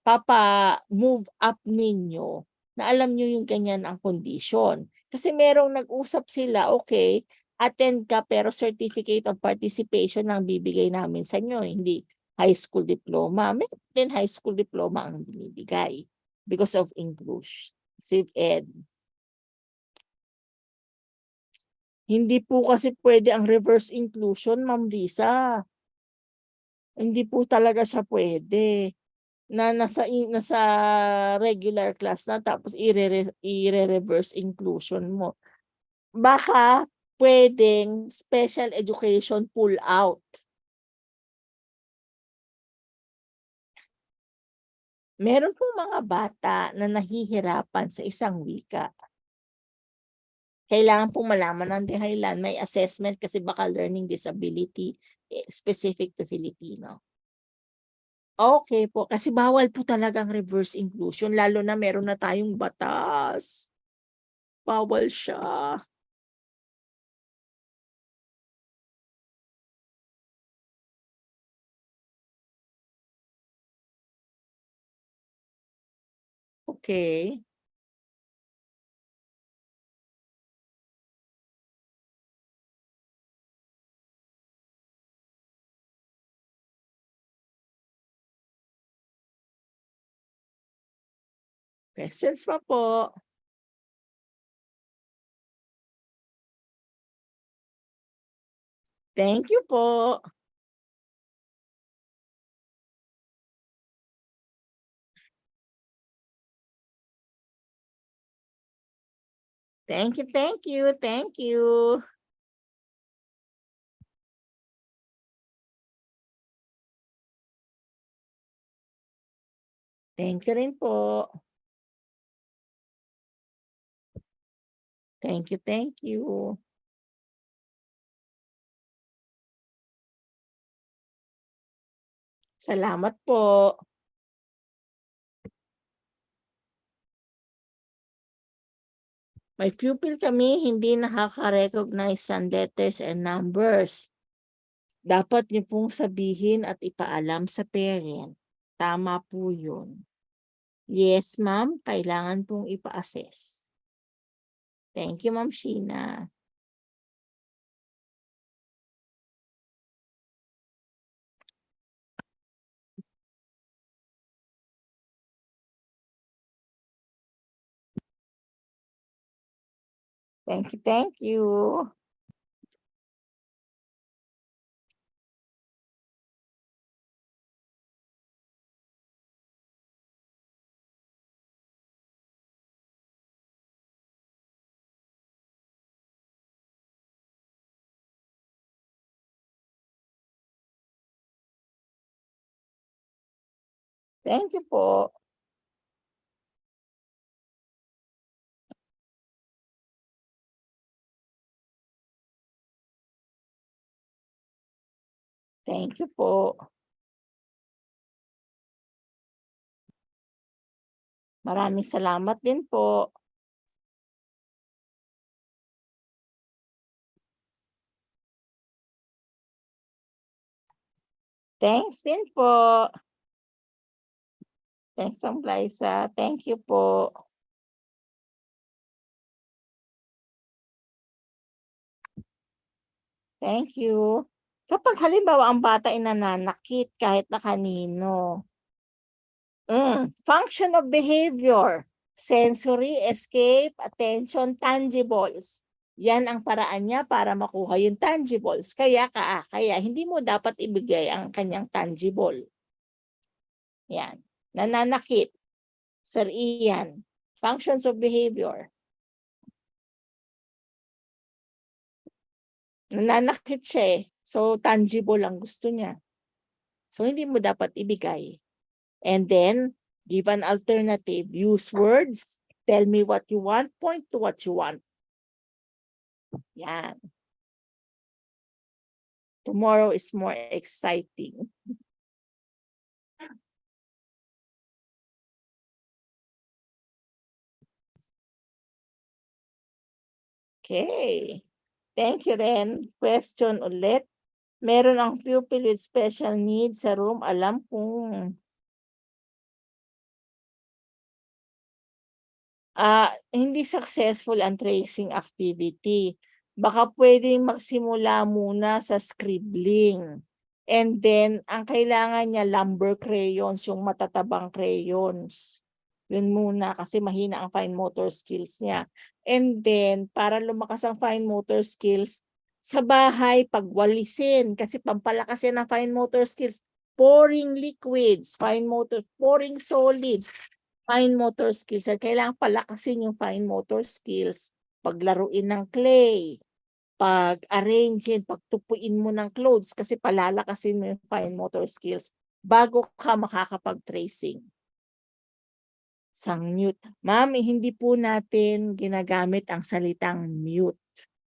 papa-move up ninyo na alam niyo yung ganyan ang condition. Kasi merong nag-usap sila, okay, attend ka pero certificate of participation ang bibigay namin sa inyo, hindi high school diploma. Meron din high school diploma ang binibigay because of inclusive ed. Hindi po kasi pwede ang reverse inclusion, Ma'am Lisa. Hindi po talaga siya pwede na nasa regular class na tapos ire-reverse inclusion mo. Baka pwedeng special education pull out. Meron pong mga bata na nahihirapan sa isang wika. Kailangan pong malaman ng dahilan, may assessment kasi baka learning disability specific to Filipino. Okay po, kasi bawal po talagang reverse inclusion lalo na meron na tayong batas. Bawal siya. Okay. Questions pa po? Thank you po. Thank you, thank you, thank you. Thank you rin po. Thank you, thank you. Salamat po. May pupil kami hindi nakaka-recognize ng letters and numbers. Dapat niyo pong sabihin at ipaalam sa parent. Tama po yun. Yes, ma'am. Kailangan pong ipa-assess. Thank you, Ma'am Sheena. Thank you, thank you. Thank you po. Thank you po. Maraming salamat din po. Thanks din po. Thanks, Ma'am Liza. Thank you po. Thank you. Kapag halimbawa ang bata ay nananakit kahit na kanino. Function of behavior. Sensory, escape, attention, tangibles. Yan ang paraan niya para makuha yung tangibles. Kaya hindi mo dapat ibigay ang kanyang tangible. Yan. Nananakit. Sir Ian. Functions of behavior. Nananakit siya eh. So, tangible ang gusto niya. So, hindi mo dapat ibigay. And then, give an alternative. Use words. Tell me what you want. Point to what you want. Yan. Tomorrow is more exciting. Okay. Thank you rin. Question ulit. Meron ang pupil with special needs sa room. Alam kong hindi successful ang tracing activity. Baka pwedeng magsimula muna sa scribbling. And then, ang kailangan niya lumber crayons, yung matatabang crayons. Yun muna kasi mahina ang fine motor skills niya. And then, para lumakas ang fine motor skills, sa bahay, pagwalisin, kasi pampalakas yan ng fine motor skills, pouring liquids, pouring solids, fine motor skills. At kailangan palakasin yung fine motor skills. Paglaruin ng clay, pag-arrangein, pagtupuin mo ng clothes kasi palalakasin mo yung fine motor skills bago ka makakapag-tracing. Sang mute. Ma'am, hindi po natin ginagamit ang salitang mute.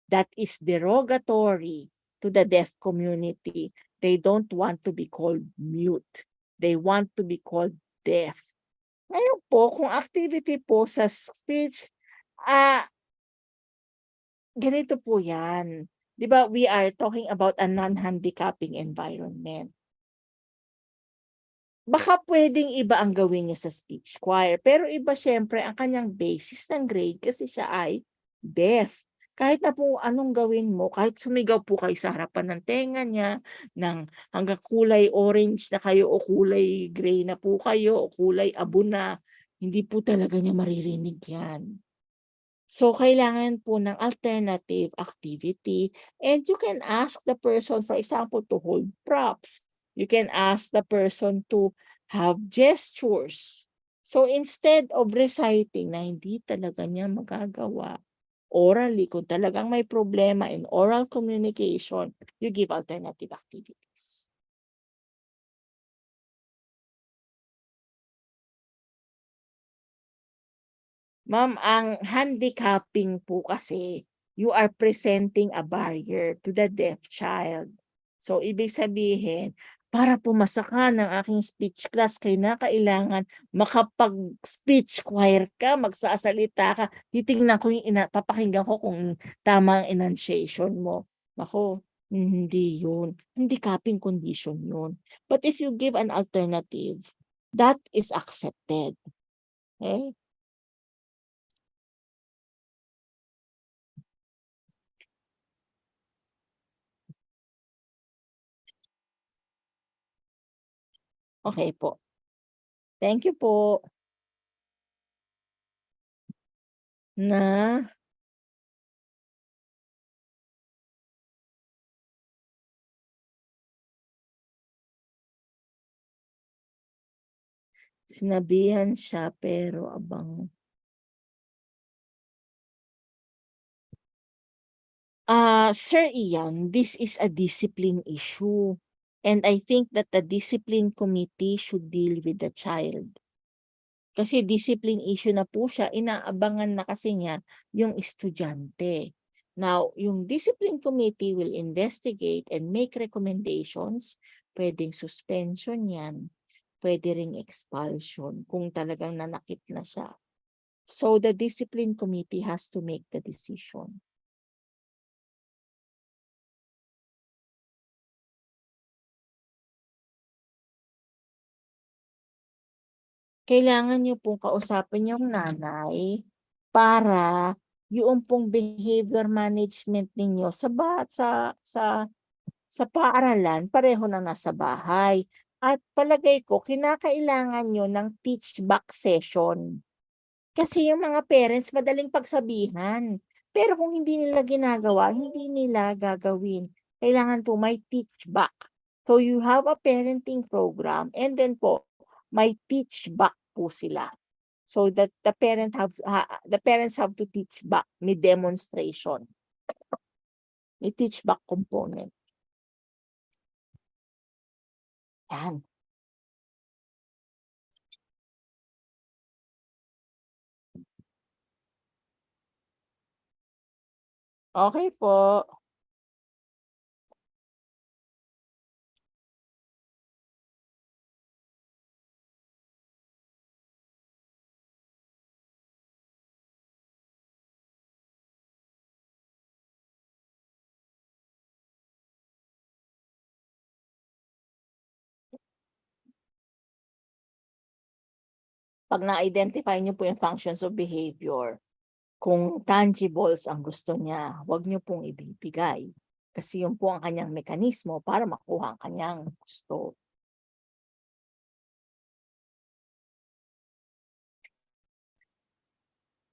That is derogatory to the deaf community. They don't want to be called mute. They want to be called deaf. Ngayon po, kung activity po sa speech, ganito po yan. Di ba, we are talking about a non-handicapping environment. Baka pwedeng iba ang gawin niya sa speech choir, pero iba syempre ang kanyang basis ng grade kasi siya ay deaf. Kahit na po anong gawin mo, kahit sumigaw po kayo sa harapan ng tenga niya, hanggang kulay orange na kayo o kulay gray na po kayo o kulay abo na, hindi po talaga niya maririnig yan. So, kailangan po ng alternative activity and you can ask the person, for example, to hold props. You can ask the person to have gestures. So, instead of reciting na hindi talaga niya magagawa, orally, kung talagang may problema in oral communication, you give alternative activities. Ma'am, ang handicapping po kasi, you are presenting a barrier to the deaf child. So, ibig sabihin, para pumasa ka ng aking speech class, kailangan makapag-speech choir ka, magsasalita ka. Titingnan ko papakinggan ko kung tama ang enunciation mo. Naku, hindi yun. Hindi copying condition yun. But if you give an alternative, that is accepted. Okay? Okay po. Thank you po. Na sinabihan siya pero abang. Sir Ian, this is a discipline issue. And I think that the discipline committee should deal with the child. Kasi discipline issue na po siya, inaabangan na kasi niya yung estudyante. Now, yung discipline committee will investigate and make recommendations. Pwedeng suspension yan. Pwede ring expulsion kung talagang nanakit na siya. So the discipline committee has to make the decision. Kailangan niyo pong kausapin yung nanay para yung pong behavior management ninyo sa paaralan pareho na nasa bahay. At palagay ko kinakailangan niyo ng teach back session. Kasi yung mga parents madaling pagsabihan. Pero kung hindi nila ginagawa, hindi nila gagawin. Kailangan po may teach back. So you have a parenting program and then po may teach back po sila. So that the parents have to teach back, may demonstration. May teach back component. Yan. Okay po. Pag na-identify niyo po yung functions of behavior, kung tangibles ang gusto niya, huwag niyo pong ibibigay. Kasi yun po ang kanyang mekanismo para makuha ang kanyang gusto.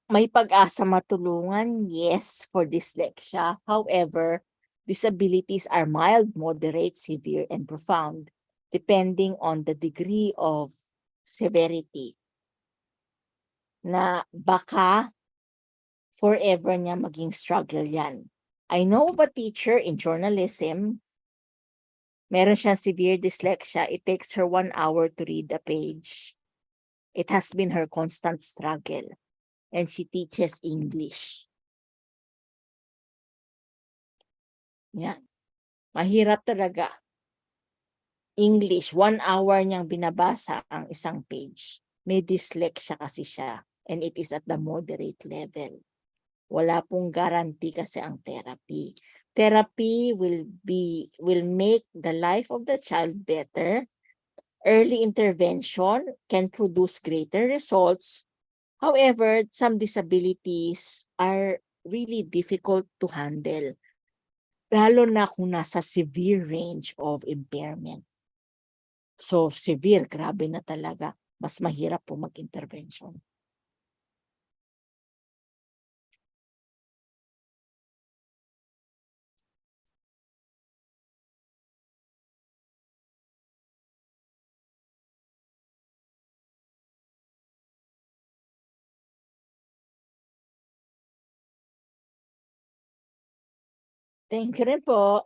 May pag-asa matulungan, yes, for dyslexia. However, disabilities are mild, moderate, severe, and profound, depending on the degree of severity. Na baka forever niya maging struggle yan. I know of a teacher in journalism, meron siyang severe dyslexia. It takes her 1 hour to read a page. It has been her constant struggle. And she teaches English. Yan. Mahirap talaga. English, 1 hour niyang binabasa ang isang page. May dyslexia kasi siya. And it is at the moderate level. Wala pong guarantee kasi ang therapy. Therapy will make the life of the child better. Early intervention can produce greater results. However, some disabilities are really difficult to handle. Lalo na kung nasa severe range of impairment. So severe, grabe na talaga. Mas mahirap po mag-intervention. Thank you rin po.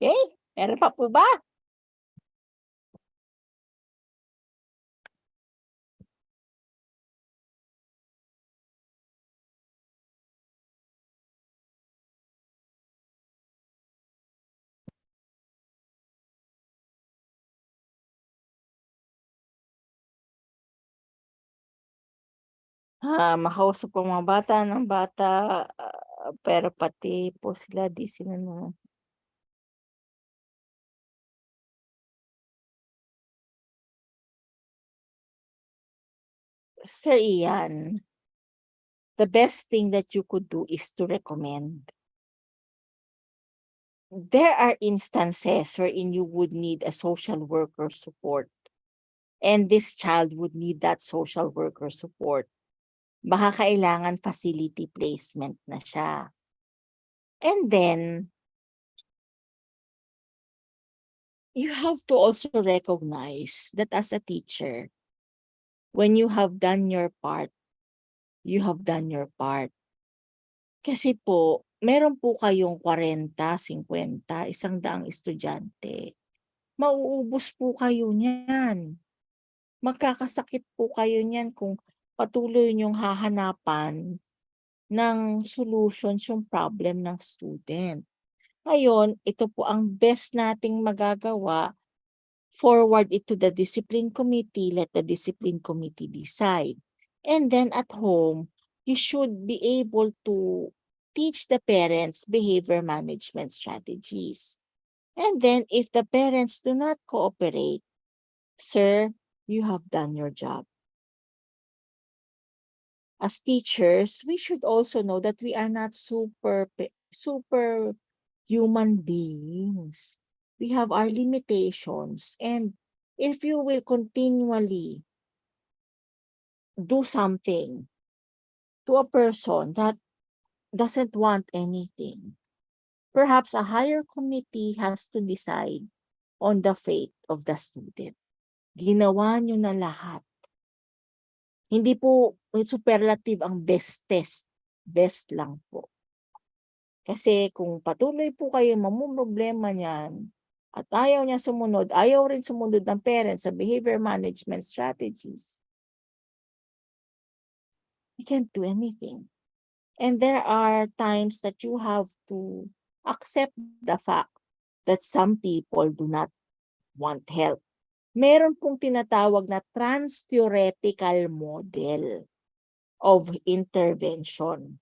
Okay? Meron pa po ba? Makausap ko mga bata ng bata, pero pati po sila di sila na Sir Ian, the best thing that you could do is to recommend. There are instances wherein you would need a social worker support, and this child would need that social worker support. Baka kailangan facility placement na siya. And then, you have to also recognize that as a teacher, when you have done your part, you have done your part. Kasi po, meron po kayong 40, 50, 100 estudyante. Mauubos po kayo niyan. Magkakasakit po kayo niyan kung patuloy niyong hahanapan ng solutions yung problem ng student. Ngayon, ito po ang best nating magagawa. Forward it to the discipline committee, let the discipline committee decide. And then at home, you should be able to teach the parents behavior management strategies. And then if the parents do not cooperate, sir, you have done your job. As teachers, we should also know that we are not super human beings. We have our limitations, and if you will continually do something to a person that doesn't want anything, perhaps a higher committee has to decide on the fate of the student. Ginawa nyo na lahat. Hindi po superlative ang best test. Best lang po. Kasi kung patuloy po kayo mamumroblema niyan at ayaw niya sumunod, ayaw rin sumunod ng parents sa behavior management strategies, you can't do anything. And there are times that you have to accept the fact that some people do not want help. Meron pong tinatawag na trans-theoretical model of intervention.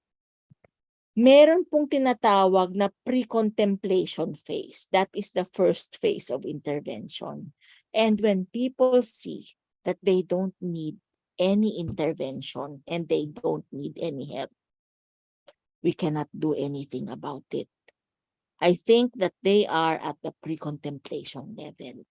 Meron pong tinatawag na pre-contemplation phase. That is the first phase of intervention. And when people see that they don't need any intervention and they don't need any help, we cannot do anything about it. I think that they are at the pre-contemplation level.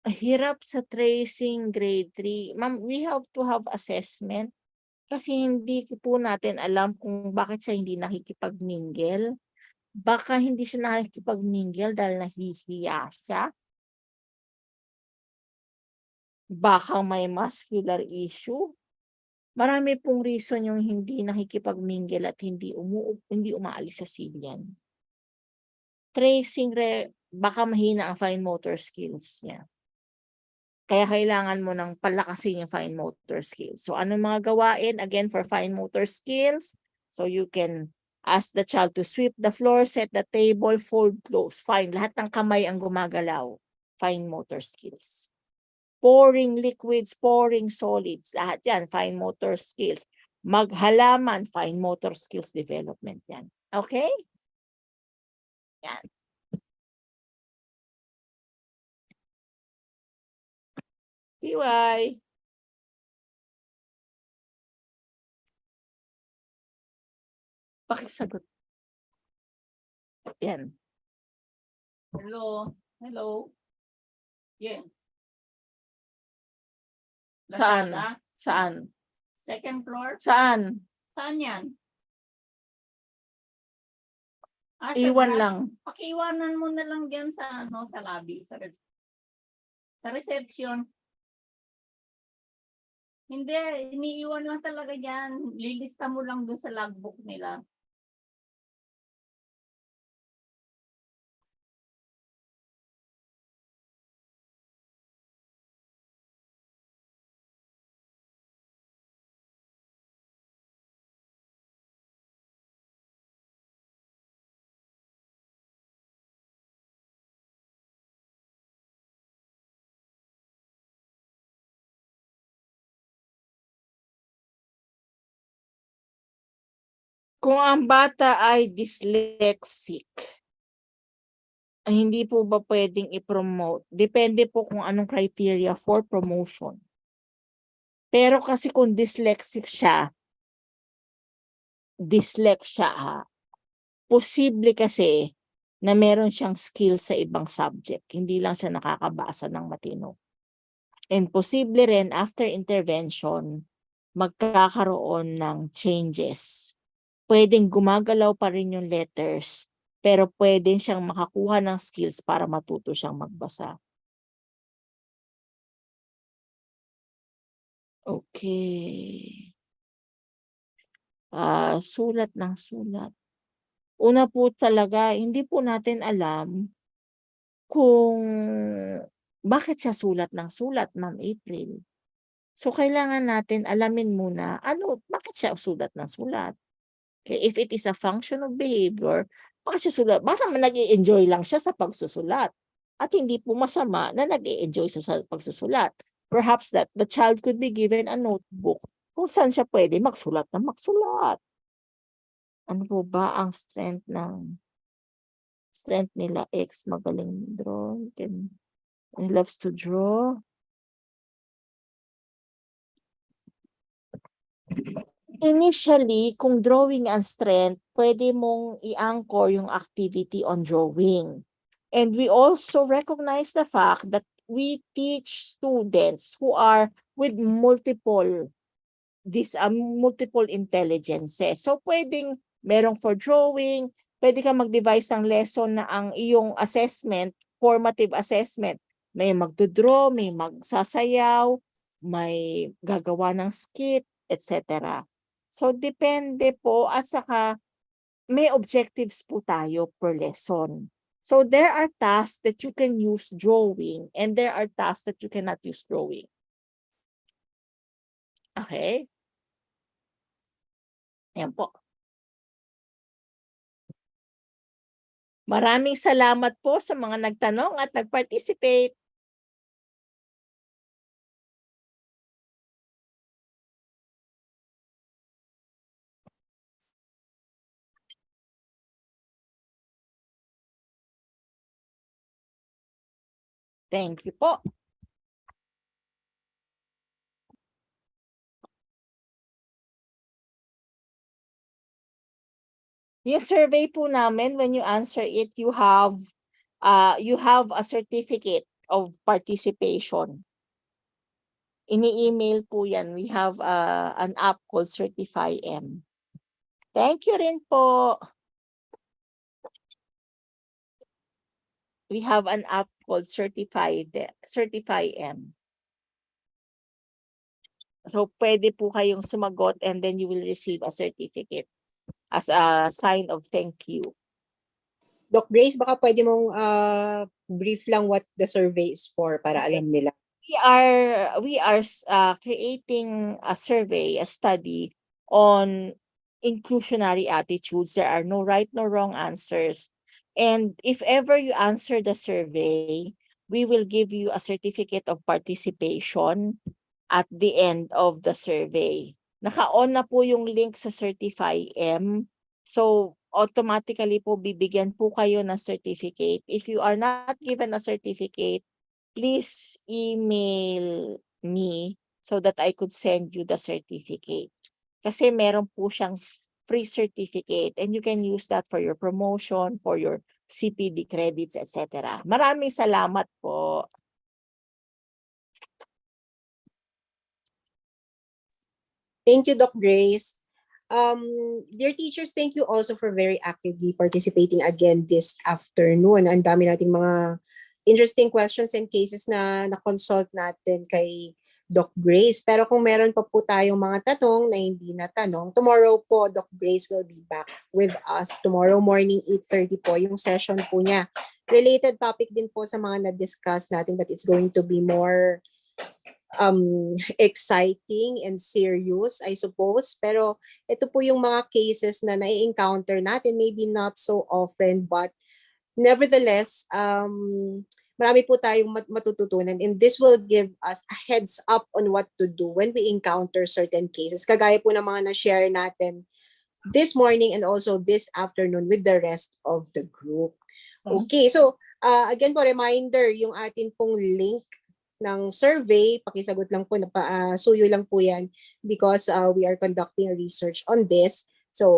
Hirap sa tracing grade 3. Ma'am, we have to have assessment kasi hindi po natin alam kung bakit siya hindi nakikipag-mingle. Baka hindi siya nakikipag-mingle dahil nahihiya siya. Baka may muscular issue. Marami pong reason yung hindi nakikipag-mingle at hindi umaalis sa silyan. Tracing, baka mahina ang fine motor skills niya. Kaya kailangan mo ng palakasin yung fine motor skills. So, ano mga gawain? Again, for fine motor skills, so you can ask the child to sweep the floor, set the table, fold clothes. Fine. Lahat ng kamay ang gumagalaw. Fine motor skills. Pouring liquids, pouring solids. Lahat yan, fine motor skills. Maghalaman, fine motor skills development yan. Okay? Yan. PY. Pakisagot. Yan. Hello. Hello. Yeah. Saan? Lazada? Saan? Second floor? Saan? Saan yan? Sa Iwan gas? lang. Pakiiwanan mo na lang diyan sa sa lobby, sa reception. Hindi, iniiwan lang talaga diyan. Lilista mo lang doon sa logbook nila. Kung ang bata ay dyslexic, ay hindi po ba pwedeng i-promote? Depende po kung anong criteria for promotion. Pero kasi kung dyslexic siya, dyslexia, posible kasi na meron siyang skill sa ibang subject. Hindi lang siya nakakabasa ng matino. And posible rin after intervention, magkakaroon ng changes. Pwedeng gumagalaw pa rin yung letters, pero pwedeng siyang makakuha ng skills para matuto siyang magbasa. Okay. Sulat ng sulat. Una po talaga, hindi po natin alam kung bakit siya sulat ng sulat, Ma'am April. So, kailangan natin alamin muna, bakit siya sulat ng sulat? Okay, if it is a function of behavior, bakit siya sulat? Baka nag-i-enjoy lang siya sa pagsusulat. At hindi po masama na nag-i-enjoy siya sa pagsusulat. Perhaps that the child could be given a notebook kung saan siya pwede magsulat na magsulat. Ano po ba ang strength nila? X, magaling draw. He loves to draw. Initially, kung drawing ang strength, pwede mong i-anchor yung activity on drawing. And we also recognize the fact that we teach students who are with multiple intelligences. So, pwedeng merong for drawing, pwede ka mag-devise ng lesson na ang iyong assessment, formative assessment, may magdodraw, may magsasayaw, may gagawa ng skit, etc. So, depende po at saka may objectives po tayo per lesson. So, there are tasks that you can use drawing and there are tasks that you cannot use drawing. Okay? Ayan po. Maraming salamat po sa mga nagtanong at nag-participate. Thank you po. Yung survey po namin, when you answer it, you have a certificate of participation. Ini-email po yan. We have an app called Certify M. Thank you rin po. We have an app called Certify M. So, pwede po kayong sumagot and then you will receive a certificate as a sign of thank you. Doc Grace, baka pwede mong brief lang what the survey is for para Okay. alam nila. We are creating a survey, a study on inclusionary attitudes. There are no right nor wrong answers. And if ever you answer the survey, we will give you a certificate of participation at the end of the survey. Naka-on na po yung link sa Certify M. So, automatically po bibigyan po kayo ng certificate. If you are not given a certificate, please email me so that I could send you the certificate. Kasi meron po siyang free certificate and you can use that for your promotion, for your CPD credits, etc. Maraming salamat po. Thank you, Doc Grace. Dear teachers, thank you also for very actively participating again this afternoon. Ang dami nating mga interesting questions and cases na na-consult natin kay Doc Grace. Pero kung meron pa po tayong mga tanong na hindi natanong, tomorrow po, Doc Grace will be back with us. Tomorrow morning, 8:30 po, yung session po niya. Related topic din po sa mga na-discuss natin, but it's going to be more exciting and serious, I suppose. Pero ito po yung mga cases na nai-encounter natin, maybe not so often, but nevertheless, marami po tayong matututunan, and this will give us a heads up on what to do when we encounter certain cases. Kagaya po ng mga na-share natin this morning and also this afternoon with the rest of the group. Okay, so again po, reminder, yung atin pong link ng survey, pakisagot lang po, suyo lang po yan because we are conducting research on this. So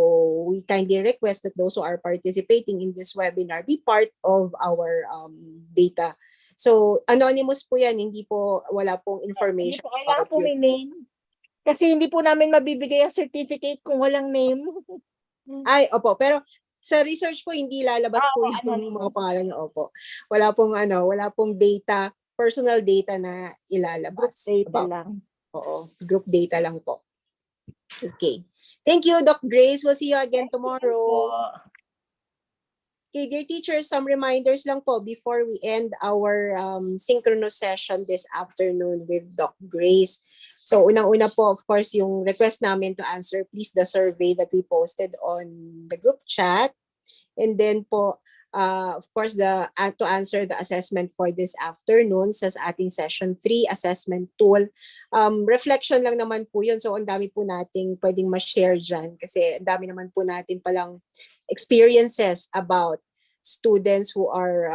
we kindly request that those who are participating in this webinar be part of our data. So anonymous po yan, hindi po, wala pong information. Hindi po kailangan po may name. Kasi hindi po namin mabibigay ang certificate kung walang name. Ay, opo, pero sa research po hindi lalabas po yung mga pangalan niyo, opo. Wala pong data, personal data na ilalabas. Group data lang. Oo, group data lang po. Okay. Thank you, Doc Grace. We'll see you again tomorrow. Okay, dear teachers, some reminders lang po before we end our synchronous session this afternoon with Doc Grace. So, unang-una po, of course, yung request namin to answer, please, the survey that we posted on the group chat. And then po, of course, to answer the assessment for this afternoon sa ating session 3 assessment tool. Reflection lang naman po yun. So, ang dami po nating pwedeng ma-share dyan kasi ang dami naman po natin palang experiences about students who are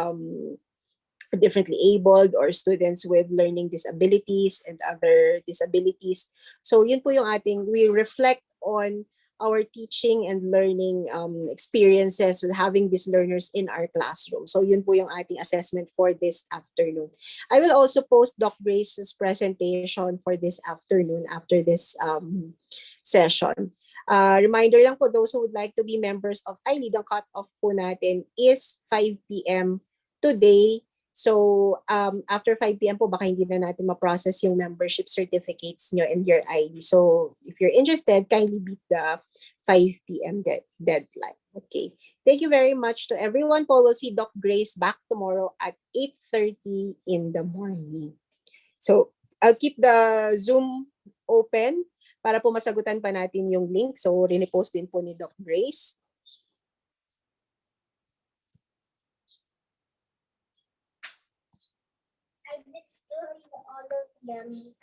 differently abled or students with learning disabilities and other disabilities. So, yun po yung we reflect on our teaching and learning experiences with having these learners in our classroom. So yun po yung ating assessment for this afternoon. I will also post Doc Grace's presentation for this afternoon after this session. Reminder lang po, those who would like to be members of i.LEAD, ang cut-off po natin is 5 p.m. today. So, after 5 p.m. po, baka hindi na natin ma-process yung membership certificates nyo and your ID. So, if you're interested, kindly beat the 5 p.m. deadline. Okay. Thank you very much to everyone po. We'll see Doc Grace back tomorrow at 8:30 in the morning. So, I'll keep the Zoom open para po masagutan pa natin yung link. So, rinipost din po ni Doc Grace. I've destroyed all of them.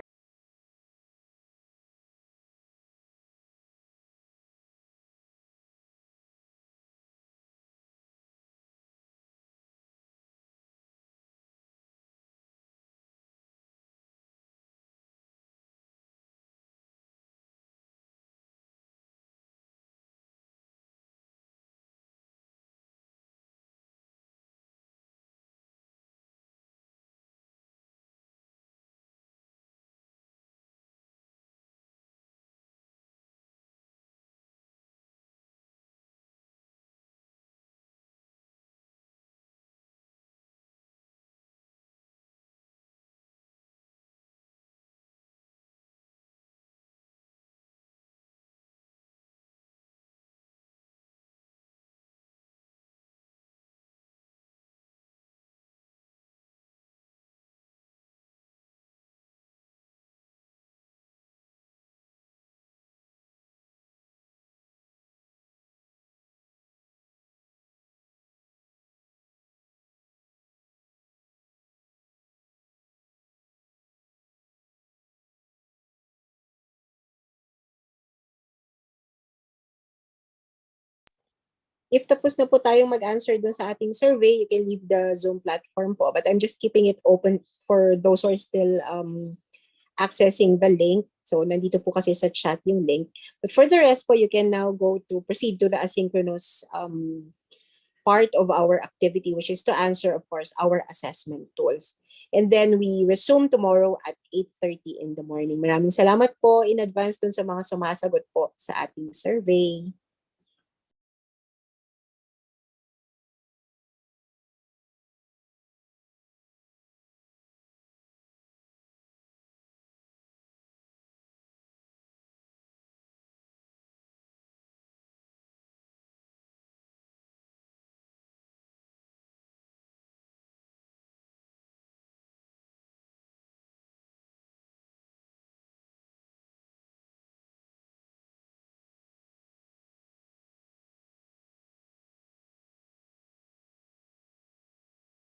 If tapos na po tayong mag-answer dun sa ating survey, you can leave the Zoom platform po. But I'm just keeping it open for those who are still accessing the link. So, nandito po kasi sa chat yung link. But for the rest po, you can now proceed to the asynchronous part of our activity, which is to answer, of course, our assessment tools. And then we resume tomorrow at 8:30 in the morning. Maraming salamat po in advance dun sa mga sumasagot po sa ating survey.